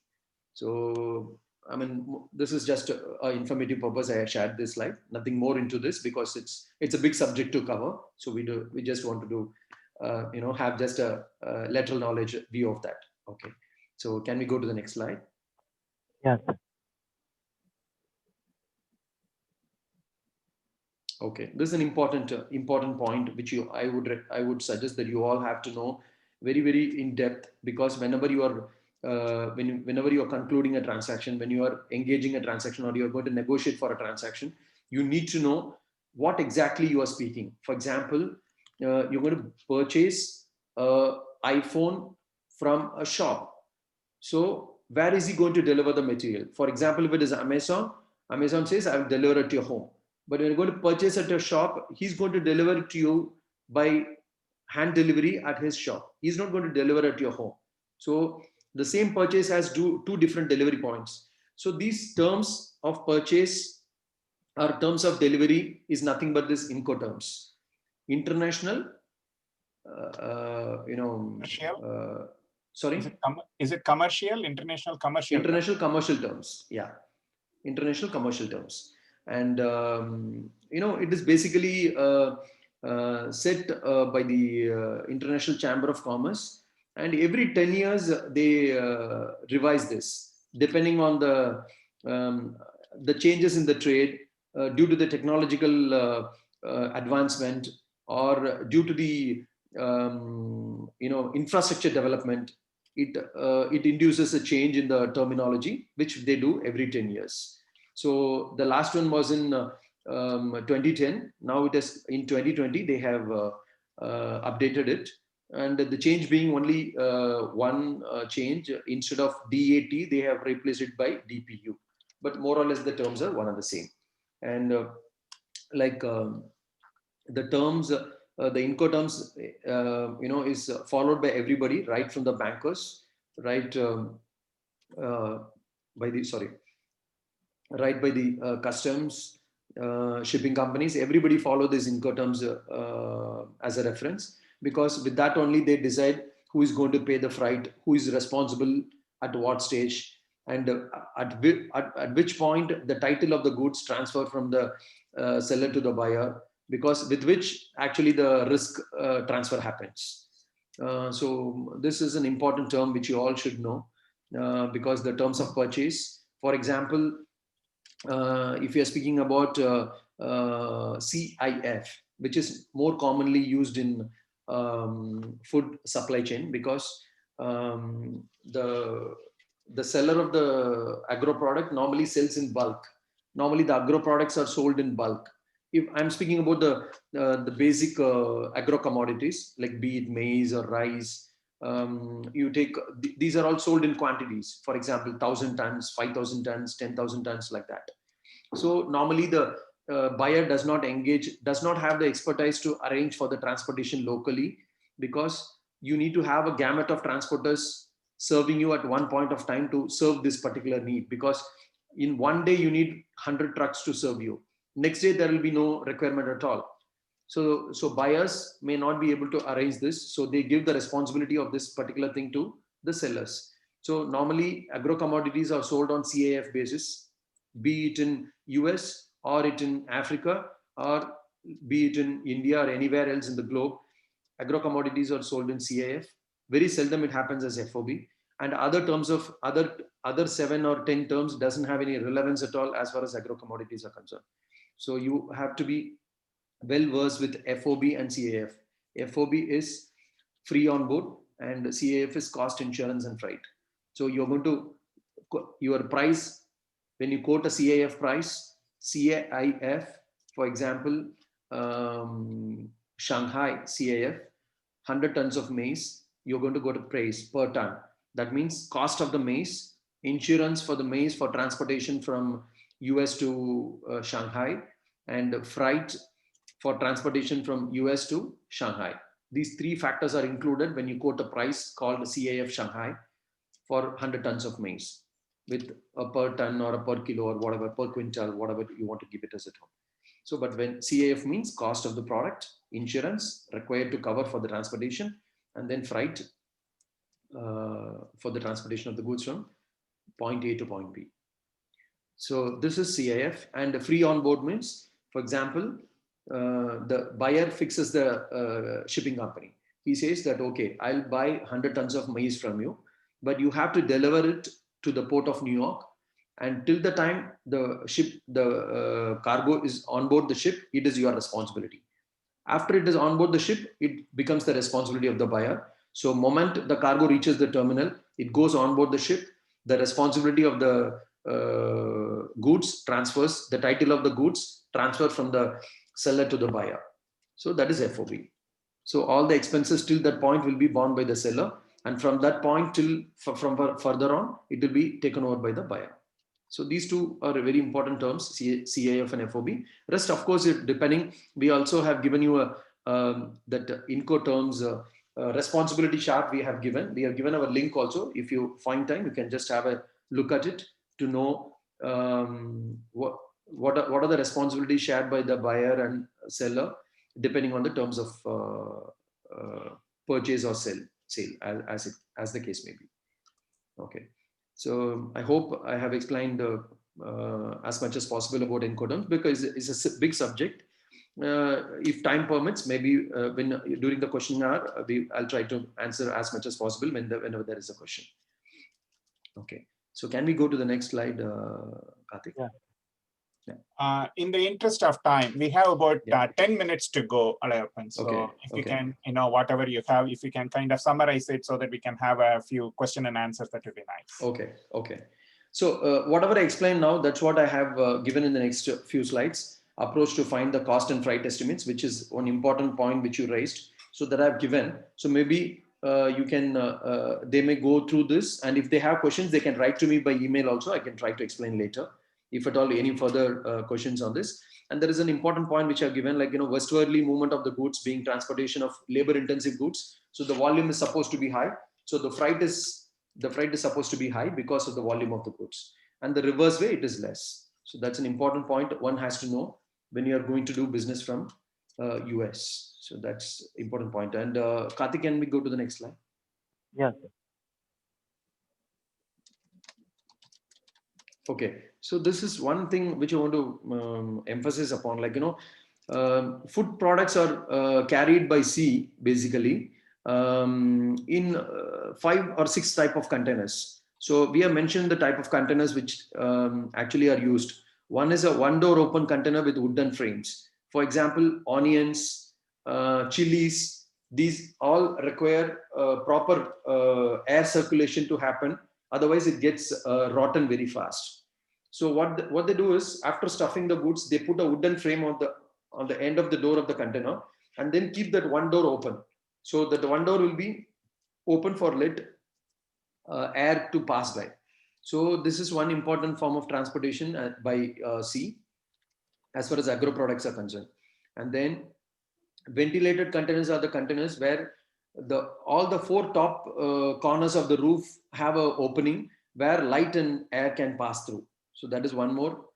[SPEAKER 2] So, I mean, this is just an informative purpose. I shared this slide, nothing more into this because it's a big subject to cover. So we just want to do, have just a lateral knowledge view of that. Okay. So can we go to the next slide?
[SPEAKER 3] Yes.
[SPEAKER 2] Okay, this is an important point which I would suggest that you all have to know very, very in depth, because whenever you are whenever you are concluding a transaction, when you are engaging a transaction, or you are going to negotiate for a transaction, you need to know what exactly you are speaking. For example, you're going to purchase an iPhone from a shop. So where is he going to deliver the material? For example, if it is Amazon says, I will deliver it to your home. But when you're going to purchase at a shop, he's going to deliver it to you by hand delivery at his shop. He's not going to deliver it to your home. So the same purchase has two different delivery points. So these terms of purchase or terms of delivery is nothing but this Incoterms. International, sorry?
[SPEAKER 1] Is it commercial, international commercial?
[SPEAKER 2] International commercial terms, yeah. International commercial terms. And, it is basically set by the International Chamber of Commerce. And every 10 years, they revise this, depending on the changes in the trade, due to the technological advancement, or due to the infrastructure development, it induces a change in the terminology, which they do every 10 years. So the last one was in 2010. Now it is in 2020. They have updated it, and the change being only one change. Instead of DAT, they have replaced it by DPU. But more or less the terms are one and the same. And the terms, the Incoterms, is followed by everybody, right from the bankers, right by the customs, shipping companies. Everybody follow these Incoterms as a reference, because with that only they decide who is going to pay the freight, who is responsible at what stage, and at which point the title of the goods transfer from the seller to the buyer, because with which actually the risk transfer happens. So this is an important term which you all should know, because the terms of purchase, for example, if you're speaking about CIF, which is more commonly used in food supply chain, because the seller of the agro product normally sells in bulk. Normally the agro products are sold in bulk. If I'm speaking about the basic agro commodities, like be it maize or rice, you take, these are all sold in quantities. For example, 1,000 tons, 5,000 tons, 10,000 tons, like that. So normally the buyer does not have the expertise to arrange for the transportation locally, because you need to have a gamut of transporters serving you at one point of time to serve this particular need, because in one day you need 100 trucks to serve you. Next day there will be no requirement at all. So buyers may not be able to arrange this, so they give the responsibility of this particular thing to the sellers. So normally agro commodities are sold on CAF basis, be it in US or it in Africa, or be it in India or anywhere else in the globe. Agro commodities are sold in CAF. Very seldom it happens as FOB. And other terms of other 7 or 10 terms doesn't have any relevance at all as far as agro commodities are concerned. So you have to be well versed with FOB and CAF. FOB is free on board, and CAF is cost, insurance, and freight. So you're going to, your price, when you quote a CAF price, CAIF, for example, Shanghai CAF, 100 tons of maize, you're going to go to price per ton. That means cost of the maize, insurance for the maize for transportation from US to Shanghai, and freight for transportation from US to Shanghai. These three factors are included when you quote a price called CAF Shanghai for 100 tons of maize, with a per ton or a per kilo or whatever, per quintal, whatever you want to give it as a term. So, but when CAF means cost of the product, insurance required to cover for the transportation, and then freight for the transportation of the goods from point A to point B. So this is CAF. And free on board means, for example, the buyer fixes the shipping company. He says that, okay, I'll buy 100 tons of maize from you, but you have to deliver it to the port of New York. And till the time the cargo is on board the ship, it is your responsibility. After it is on board the ship, it becomes the responsibility of the buyer. So moment the cargo reaches the terminal, it goes on board the ship, the responsibility of the goods transfers, the title of the goods transfer from the seller to the buyer. So that is FOB. So all the expenses till that point will be borne by the seller, and from that point till from further on, it will be taken over by the buyer. So these two are very important terms, CAF and FOB. Rest, of course, depending, we also have given you that Incoterms responsibility chart we have given. We have given our link also. If you find time, you can just have a look at it to know what are the responsibilities shared by the buyer and seller, depending on the terms of purchase or sale as the case may be. Okay. So I hope I have explained as much as possible about Incoterms, because it's a big subject. If time permits, maybe when during the question hour, I'll try to answer as much as possible whenever there is a question. Okay. So can we go to the next slide, Karthik?
[SPEAKER 3] Yeah.
[SPEAKER 1] In the interest of time, we have about 10 minutes to go, Alagappan. So if you can, whatever you have, if you can kind of summarize it so that we can have a few question and answers, that would be nice.
[SPEAKER 2] Okay. So whatever I explained now, that's what I have given in the next few slides. Approach to find the cost and freight estimates, which is one important point which you raised. So that I've given. So maybe you can, they may go through this, and if they have questions, they can write to me by email also. I can try to explain later, if at all any further questions on this. And there is an important point which I've given, like, westwardly movement of the goods being transportation of labor intensive goods. So the volume is supposed to be high. So the freight is supposed to be high because of the volume of the goods, and the reverse way, it is less. So that's an important point one has to know when you are going to do business from US. So that's important point. And Karthik, can we go to the next slide?
[SPEAKER 3] Yes.
[SPEAKER 2] Okay, so this is one thing which I want to emphasize upon, like, food products are carried by sea, basically, in 5 or 6 type of containers. So we have mentioned the type of containers which actually are used. One is a one-door open container with wooden frames. For example, onions, chilies, these all require proper air circulation to happen. Otherwise, it gets rotten very fast. So what they do is, after stuffing the goods, they put a wooden frame on the end of the door of the container, and then keep that one door open. So that the one door will be open for let air to pass by. So this is one important form of transportation by sea, as far as agro products are concerned. And then ventilated containers are the containers where all the 4 top corners of the roof have an opening where light and air can pass through. So that is one more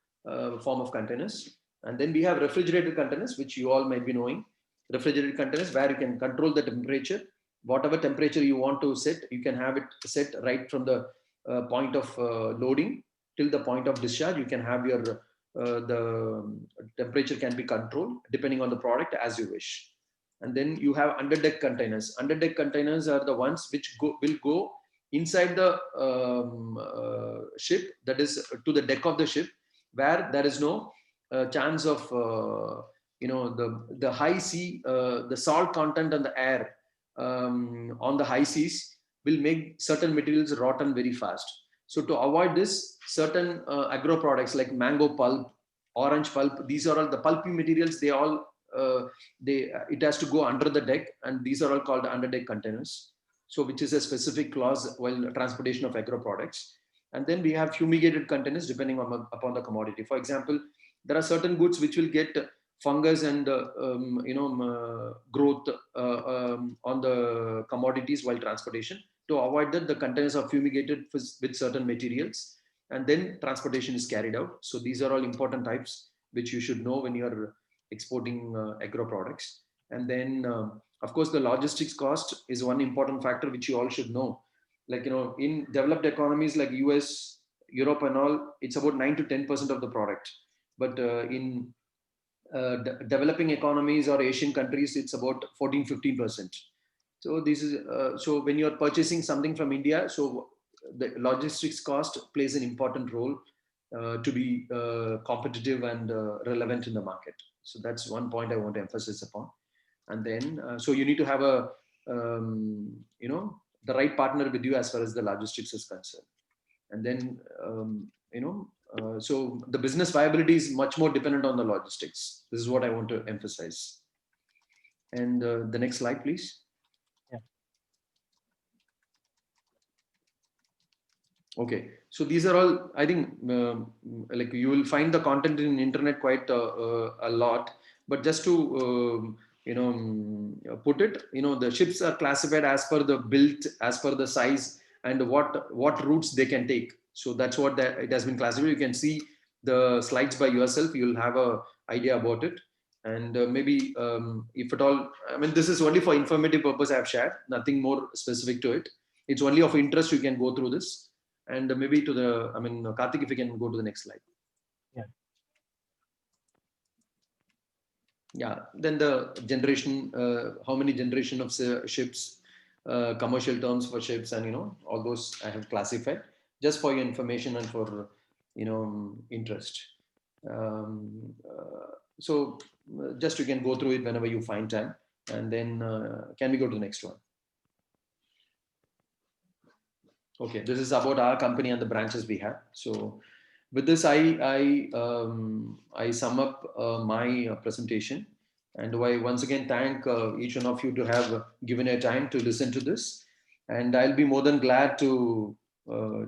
[SPEAKER 2] form of containers. And then we have refrigerated containers, which you all might be knowing. Refrigerated containers where you can control the temperature. Whatever temperature you want to set, you can have it set right from the point of loading till the point of discharge. You can have your the temperature can be controlled depending on the product as you wish. And then you have underdeck containers. Underdeck containers are the ones which will go inside the ship, that is to the deck of the ship, where there is no chance of the high sea, the salt content and the air on the high seas will make certain materials rotten very fast. So to avoid this, certain agro products like mango pulp, orange pulp, these are all the pulpy materials. They all it has to go under the deck, and these are all called underdeck containers. So which is a specific clause while transportation of agro products. And then we have fumigated containers depending upon the commodity. For example, there are certain goods which will get fungus and growth on the commodities while transportation. To avoid that, the containers are fumigated with certain materials, and then transportation is carried out. So these are all important types which you should know when you are exporting agro products. And then of course the logistics cost is one important factor which you all should know. Like, in developed economies like US, Europe and all, it's about 9 to 10% of the product. But in developing economies or Asian countries, it's about 14-15%. So this is so when you're purchasing something from India, so the logistics cost plays an important role to be competitive and relevant in the market. So that's one point I want to emphasize upon. And then so you need to have a the right partner with you as far as the logistics is concerned. And then so the business viability is much more dependent on the logistics. This is what I want to emphasize. And the next slide, please.
[SPEAKER 3] Yeah.
[SPEAKER 2] Okay, so these are all, I think, like you will find the content in internet quite a lot. But just to put it, the ships are classified as per the build, as per the size, and what routes they can take. So that's what it has been classified. You can see the slides by yourself. You'll have a idea about it. And maybe if at all, I mean, this is only for informative purpose I have shared, nothing more specific to it. It's only of interest. You can go through this. And maybe to the, Karthik, if you can go to the next slide.
[SPEAKER 3] Yeah.
[SPEAKER 2] Yeah, then the generation, how many generation of ships, commercial terms for ships, and all those I have classified just for your information and for interest. So just you can go through it whenever you find time, and then can we go to the next one? Okay, this is about our company and the branches we have. So with this, I sum up my presentation, and I once again thank each one of you to have given a time to listen to this, and I'll be more than glad to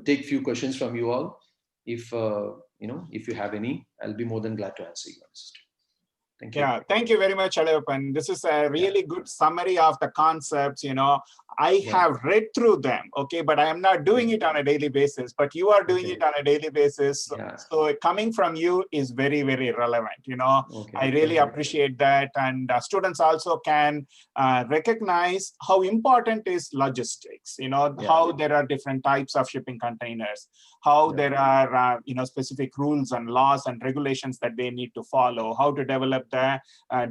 [SPEAKER 2] take few questions from you all. If if you have any, I'll be more than glad to answer you. Thank you.
[SPEAKER 1] Yeah, thank you very much, Alagappan. This is a really good summary of the concepts. I have read through them, okay, but I am not doing it on a daily basis, but you are doing it on a daily basis. So coming from you is very, very relevant. I really appreciate that. And students also can recognize how important is logistics, how there are different types of shipping containers, how there are, specific rules and laws and regulations that they need to follow, how to develop the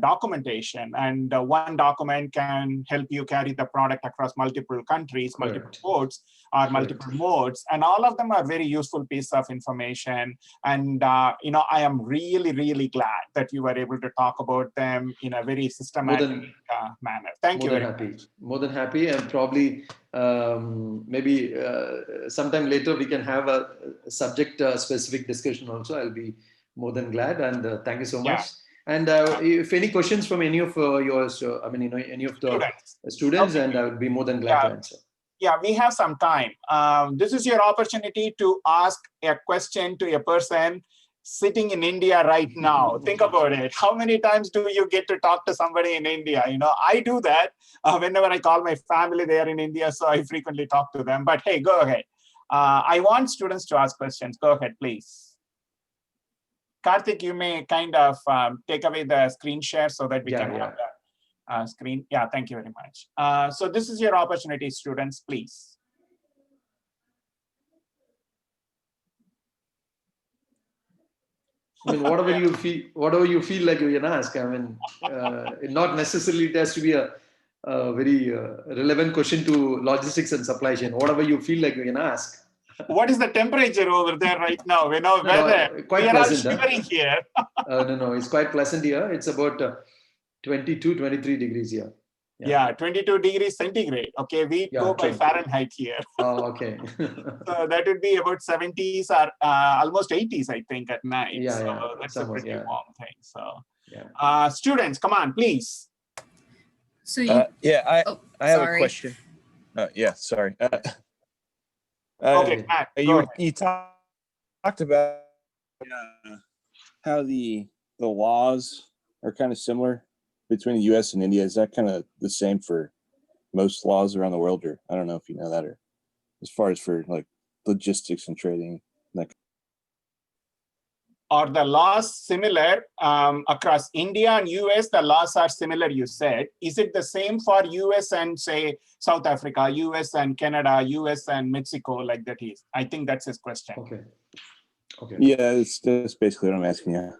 [SPEAKER 1] documentation. And one document can help you carry the product across multiple countries, multiple ports, or multiple modes. And all of them are very useful piece of information. And, I am really, really glad that you were able to talk about them in a very systematic manner. Thank you very much.
[SPEAKER 2] More than happy. And probably maybe sometime later we can have a subject specific discussion also. I'll be more than glad. And thank you so much. And if any questions from any of yours, any of the students, and I would be more than glad to answer.
[SPEAKER 1] Yeah, we have some time. This is your opportunity to ask a question to a person sitting in India right now. Think about it. How many times do you get to talk to somebody in India? I do that whenever I call my family, they are in India, so I frequently talk to them. But hey, go ahead. I want students to ask questions. Go ahead, please. Karthik, you may kind of take away the screen share so that we can have the screen. Yeah, thank you very much. So this is your opportunity, students, please.
[SPEAKER 2] I mean, whatever you feel like you can ask. I mean, not necessarily it has to be a very relevant question to logistics and supply chain. Whatever you feel like you can ask.
[SPEAKER 1] What is the temperature over there right now?
[SPEAKER 2] Quite pleasant.
[SPEAKER 1] Shivering here.
[SPEAKER 2] No, it's quite pleasant here. It's about 22, 23 degrees here.
[SPEAKER 1] Yeah, 22 degrees centigrade. Okay, we go by Fahrenheit here.
[SPEAKER 2] Oh, okay.
[SPEAKER 1] So that would be about 70s or almost 80s, I think, at night. So that's a pretty warm thing. So, students, come on, please.
[SPEAKER 4] So
[SPEAKER 5] I have a question. Sorry.
[SPEAKER 1] Okay, Matt,
[SPEAKER 5] you talked about how the laws are kind of similar between the U.S. and India. Is that kind of the same for most laws around the world, or I don't know if you know that, or as far as for like logistics and trading?
[SPEAKER 1] Are the laws similar across India and US? The laws are similar, you said. Is it the same for US and say South Africa, US and Canada, US and Mexico, like that is? I think that's his question.
[SPEAKER 2] Okay.
[SPEAKER 5] Yeah, that's basically what I'm asking you.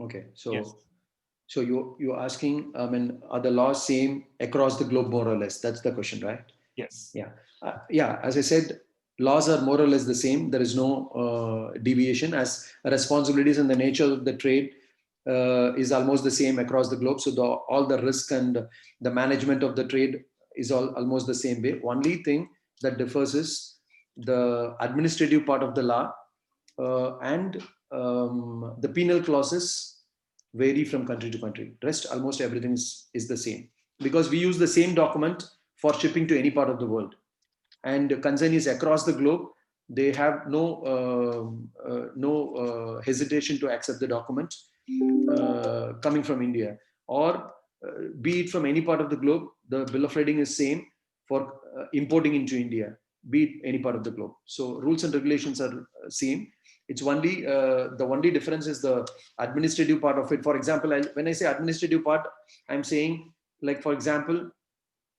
[SPEAKER 2] Okay, so you're asking, I mean, are the laws same across the globe more or less? That's the question, right?
[SPEAKER 1] Yes.
[SPEAKER 2] Yeah. As I said, laws are more or less the same. There is no deviation, as responsibilities and the nature of the trade is almost the same across the globe. So all the risk and the management of the trade is almost the same way. Only thing that differs is the administrative part of the law and the penal clauses vary from country to country. Rest, almost everything is the same, because we use the same document for shipping to any part of the world. And the concern is across the globe, they have no hesitation to accept the document coming from India, or be it from any part of the globe. The bill of lading is same for importing into India, be it any part of the globe. So rules and regulations are same. It's only the only difference is the administrative part of it. For example, when I say administrative part, I'm saying, like, for example,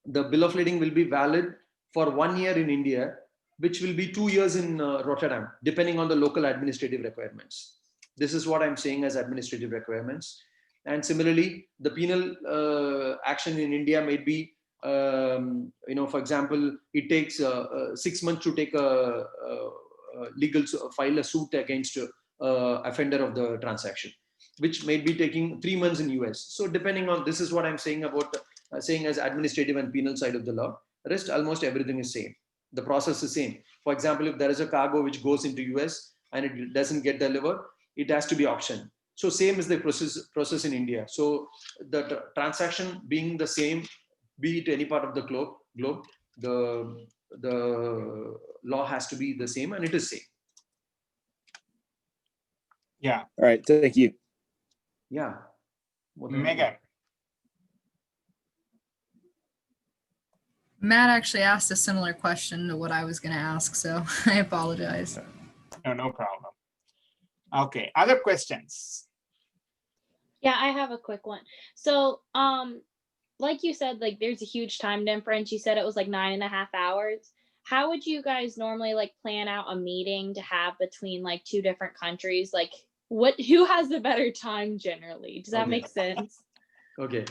[SPEAKER 2] the bill of lading will be valid for 1 year in India, which will be 2 years in Rotterdam, depending on the local administrative requirements. This is what I'm saying as administrative requirements. And similarly, the penal action in India might be, for example, it takes 6 months to take a file a suit against offender of the transaction, which may be taking 3 months in US. So depending on, this is what I'm saying about saying as administrative and penal side of the law. Rest, almost everything is same. The process is same. For example, if there is a cargo which goes into US and it doesn't get delivered, it has to be auctioned. So same is the process in India. So the transaction being the same, be it any part of the globe, the law has to be the same, and it is same.
[SPEAKER 1] Yeah.
[SPEAKER 5] All right. Thank you.
[SPEAKER 2] Yeah.
[SPEAKER 1] Megan.
[SPEAKER 4] Matt actually asked a similar question to what I was going to ask, so I apologize.
[SPEAKER 1] No problem. Okay, other questions?
[SPEAKER 6] Yeah, I have a quick one. So, like you said, like there's a huge time difference. You said it was like 9.5 hours. How would you guys normally like plan out a meeting to have between like two different countries? Like who has the better time generally? Does that make sense?
[SPEAKER 2] Okay.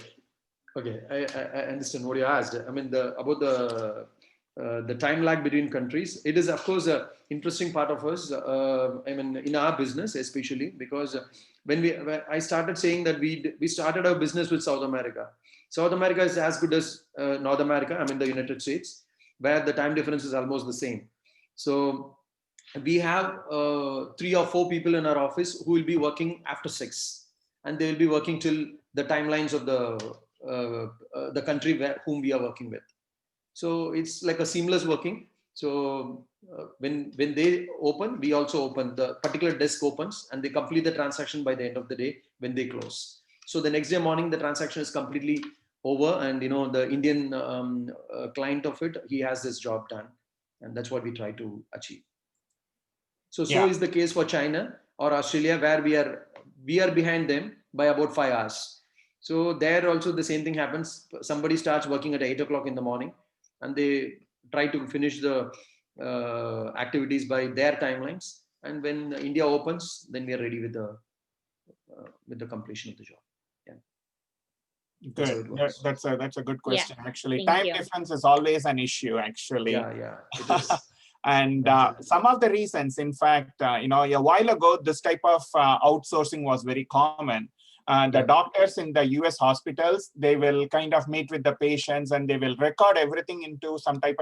[SPEAKER 2] I understand what you asked. I mean, about the time lag between countries. It is, of course, an interesting part of us. I mean, in our business, especially because when I started saying that we started our business with South America. South America is as good as North America. I mean, the United States, where the time difference is almost the same. So we have 3 or 4 people in our office who will be working after 6, and they will be working till the timelines of the country whom we are working with. So it's like a seamless working. So when they open, we also open. The particular desk opens and they complete the transaction by the end of the day when they close. So the next day morning, the transaction is completely over, and the Indian client of it, he has this job done, and that's what we try to achieve. So is the case for China or Australia, where we are behind them by about 5 hours. So there also the same thing happens. Somebody starts working at 8 o'clock in the morning, and they try to finish the activities by their timelines. And when India opens, then we are ready with the completion of the job. Yeah.
[SPEAKER 1] Good. That's a good question.
[SPEAKER 6] Yeah,
[SPEAKER 1] actually,
[SPEAKER 6] thank
[SPEAKER 1] time
[SPEAKER 6] you.
[SPEAKER 1] difference is always an issue. Actually.
[SPEAKER 2] Yeah. It is.
[SPEAKER 1] And some of the reasons, in fact, a while ago, this type of outsourcing was very common. The doctors in the US hospitals, they will kind of meet with the patients and they will record everything into some type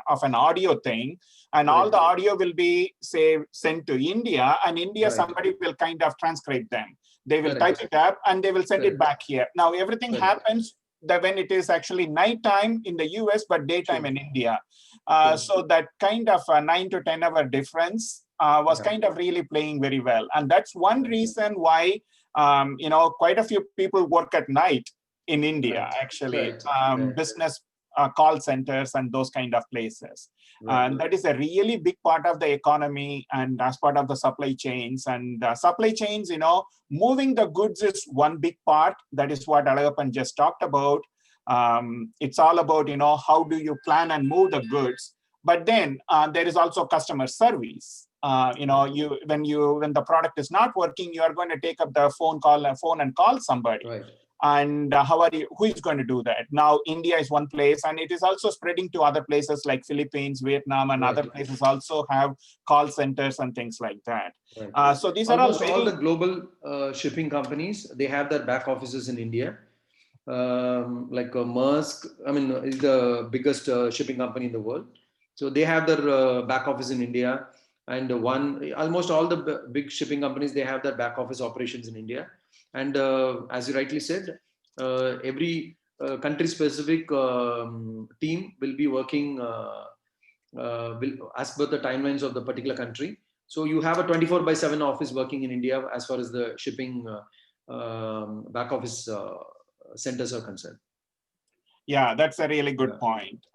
[SPEAKER 1] of an audio thing. And all the audio will be, say, sent to India, and India, somebody will kind of transcribe them. They will type it up and they will send it back here. Now, everything happens when it is actually nighttime in the US, but daytime in India. So that kind of 9 to 10 hour difference was kind of really playing very well. And that's one reason why, quite a few people work at night in India, actually, business call centers and those kind of places. And that is a really big part of the economy and as part of the supply chains. And supply chains, moving the goods is one big part. That is what Alagappan just talked about. It's all about, how do you plan and move the goods? But then there is also customer service. When the product is not working, you are going to take up the phone and call somebody. And who is going to do that? Now, India is one place, and it is also spreading to other places like Philippines, Vietnam, and other places also have call centers and things like that. So these
[SPEAKER 2] almost
[SPEAKER 1] are
[SPEAKER 2] all the global shipping companies, they have their back offices in India. Like Maersk, is the biggest shipping company in the world. So they have their back office in India. And almost all the big shipping companies, they have their back office operations in India. And as you rightly said, every country-specific team will be working as per the timelines of the particular country. So you have a 24/7 office working in India as far as the shipping back office centers are concerned.
[SPEAKER 1] Yeah, that's a really good point.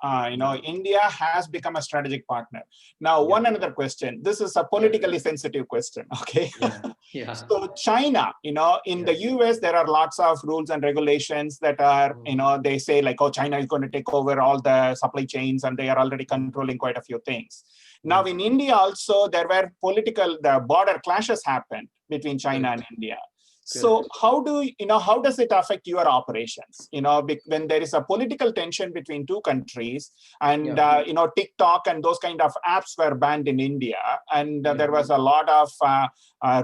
[SPEAKER 1] India has become a strategic partner. Now, another question. This is a politically sensitive question, okay? So China, in the US, there are lots of rules and regulations that are, they say like, oh, China is going to take over all the supply chains and they are already controlling quite a few things. Now, in India also, there were the border clashes happened between China and India. So how does it affect your operations? When there is a political tension between two countries, and TikTok and those kind of apps were banned in India, and there was a lot of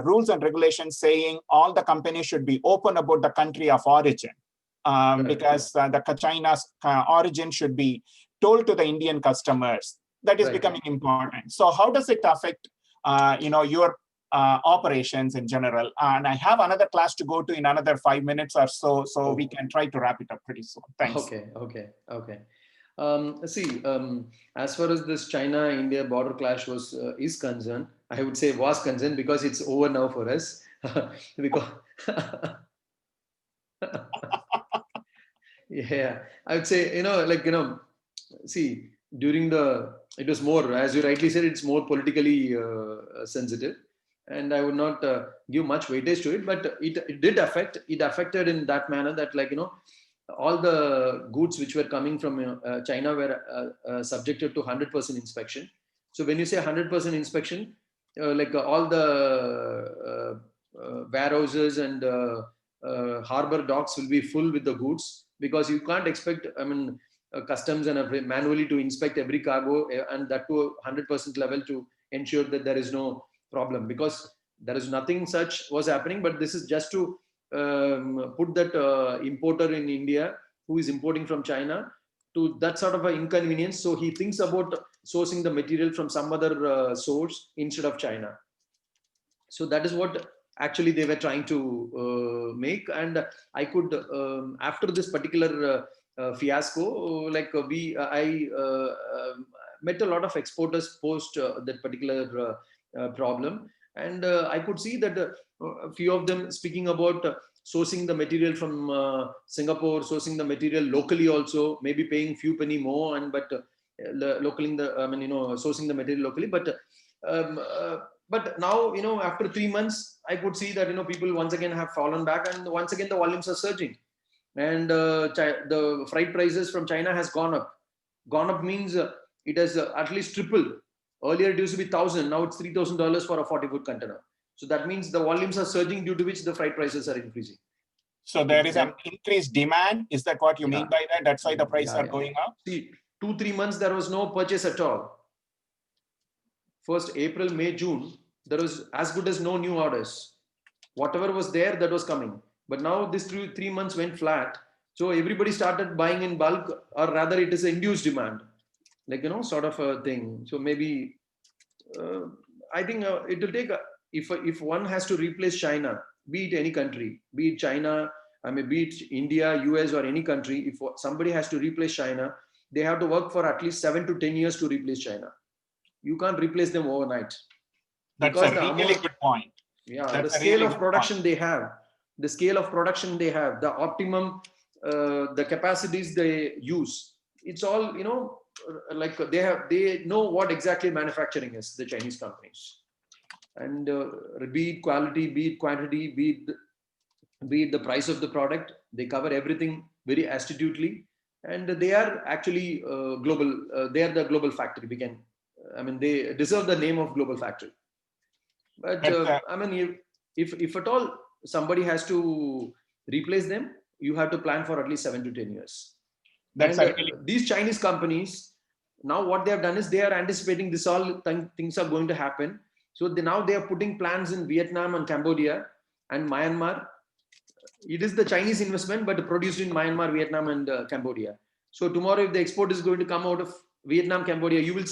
[SPEAKER 1] rules and regulations saying all the companies should be open about the country of origin, because the China's origin should be told to the Indian customers. That is becoming important. So how does it affect your operations in general? And I have another class to go to in another 5 minutes or so, we can try to wrap it up pretty soon. Thanks.
[SPEAKER 2] Okay. See, as far as this China-India border clash is concerned, I would say was concerned, because it's over now for us. Because yeah, I would say, see, it was more, as you rightly said, it's more politically sensitive, and I would not give much weightage to it, but it affected in that manner that, all the goods which were coming from China were subjected to 100% inspection. So when you say 100% inspection, all the warehouses and harbor docks will be full with the goods, because you can't expect, customs and manually to inspect every cargo, and that to 100% level to ensure that there is no problem, because there is nothing such was happening. But this is just to put that importer in India who is importing from China to that sort of an inconvenience. So he thinks about sourcing the material from some other source instead of China. So that is what actually they were trying to make. And I could, after this particular fiasco, I met a lot of exporters post that particular problem, and I could see that a few of them speaking about sourcing the material from Singapore, sourcing the material locally also, maybe paying few penny more, and sourcing the material locally. But now, after 3 months, I could see that people once again have fallen back, and once again the volumes are surging, and the freight prices from China has gone up. Gone up means it has at least tripled. Earlier it used to be $1,000, now it's $3,000 for a 40-foot container. So that means the volumes are surging, due to which the freight prices are increasing.
[SPEAKER 1] So there is an increased demand. Is that what you mean by that? That's why the prices are going up?
[SPEAKER 2] See, 2-3 months there was no purchase at all. First April, May, June, there was as good as no new orders. Whatever was there, that was coming. But now this 3 months went flat. So everybody started buying in bulk, or rather it is an induced demand, sort of a thing. So maybe, I think it will take, if one has to replace China, be it any country, be it China, be it India, US, or any country, if somebody has to replace China, they have to work for at least 7 to 10 years to replace China. You can't replace them overnight.
[SPEAKER 1] That's a really good point.
[SPEAKER 2] Yeah, the scale of production they have, the optimum, the capacities they use, it's all, they know what exactly manufacturing is, the Chinese companies. And be it quality, be it quantity, be it the price of the product, they cover everything very astutely. And they are actually global, they are the global factory. They deserve the name of global factory. But if at all somebody has to replace them, you have to plan for at least 7 to 10 years. These Chinese companies, now what they have done is they are anticipating this all things are going to happen. So now they are putting plans in Vietnam and Cambodia and Myanmar. It is the Chinese investment, but produced in Myanmar, Vietnam, and Cambodia. So tomorrow, if the export is going to come out of Vietnam, Cambodia, we will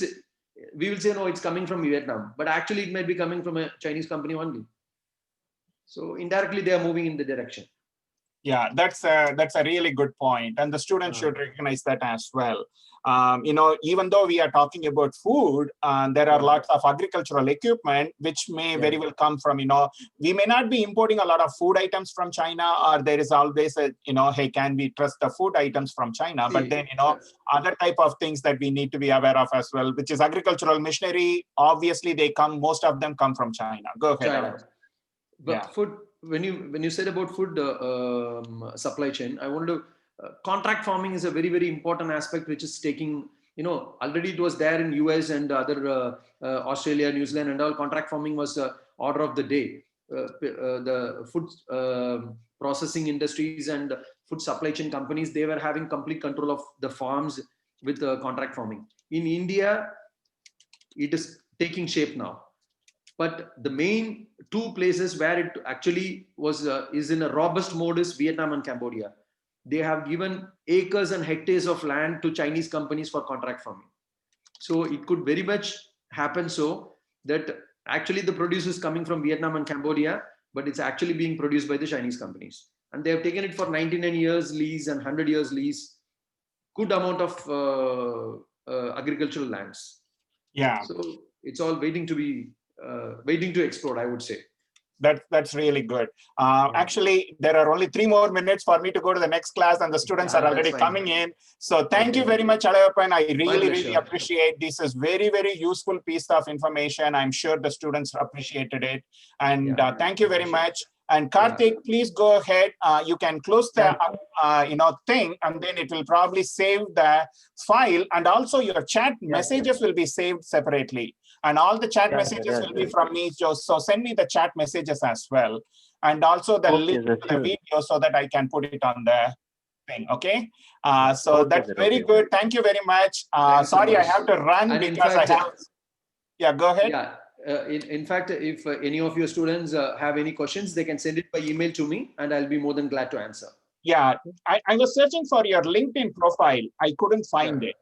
[SPEAKER 2] say, no, it's coming from Vietnam, but actually it might be coming from a Chinese company only. So indirectly, they are moving in the direction.
[SPEAKER 1] Yeah, that's a really good point, and the students should recognize that as well. Even though we are talking about food, there are lots of agricultural equipment which may very well come from, we may not be importing a lot of food items from China, or there is always a, hey, can we trust the food items from China? But then, other type of things that we need to be aware of as well, which is agricultural machinery. Obviously, most of them come from China. Go ahead.
[SPEAKER 2] China. But food, when you said about food supply chain, I wanted to, contract farming is a very, very important aspect, which is taking, already it was there in US and other Australia, New Zealand and all. Contract farming was order of the day. the food processing industries and food supply chain companies, they were having complete control of the farms with contract farming. In India, it is taking shape now. But the main two places where it actually was is in a robust mode is Vietnam and Cambodia. They have given acres and hectares of land to Chinese companies for contract farming. So it could very much happen so that actually the produce is coming from Vietnam and Cambodia, but it's actually being produced by the Chinese companies. And they have taken it for 99 years lease and 100 years lease, good amount of agricultural lands.
[SPEAKER 1] Yeah.
[SPEAKER 2] So it's all waiting to explode, I would say.
[SPEAKER 1] That's really good. Actually, there are only 3 more minutes for me to go to the next class, and the students are already coming in. So thank you very much, Alagappan. I really appreciate this. Is very, very useful piece of information. I'm sure the students appreciated it. And thank you very much. And Karthik, please go ahead. You can close the thing, and then it will probably save the file, and also your chat messages will be saved separately. And all the chat messages will be from me. So send me the chat messages as well. And also the link to the video so that I can put it on the thing. Okay. So that's very good. Thank you very much. Sorry, I have to run and because I have. Yeah, go ahead.
[SPEAKER 2] Yeah. In fact, if any of your students have any questions, they can send it by email to me and I'll be more than glad to answer.
[SPEAKER 1] Yeah, I was searching for your LinkedIn profile. I couldn't find it.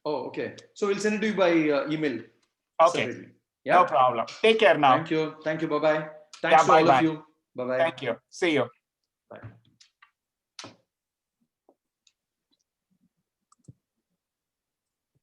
[SPEAKER 2] Oh, okay. So we'll send it to you by email.
[SPEAKER 1] Okay. Yeah? No problem. Take care now.
[SPEAKER 2] Thank you. Thank you. Bye-bye. Thanks to all of you. Bye-bye.
[SPEAKER 1] Thank you. See you.
[SPEAKER 2] Bye.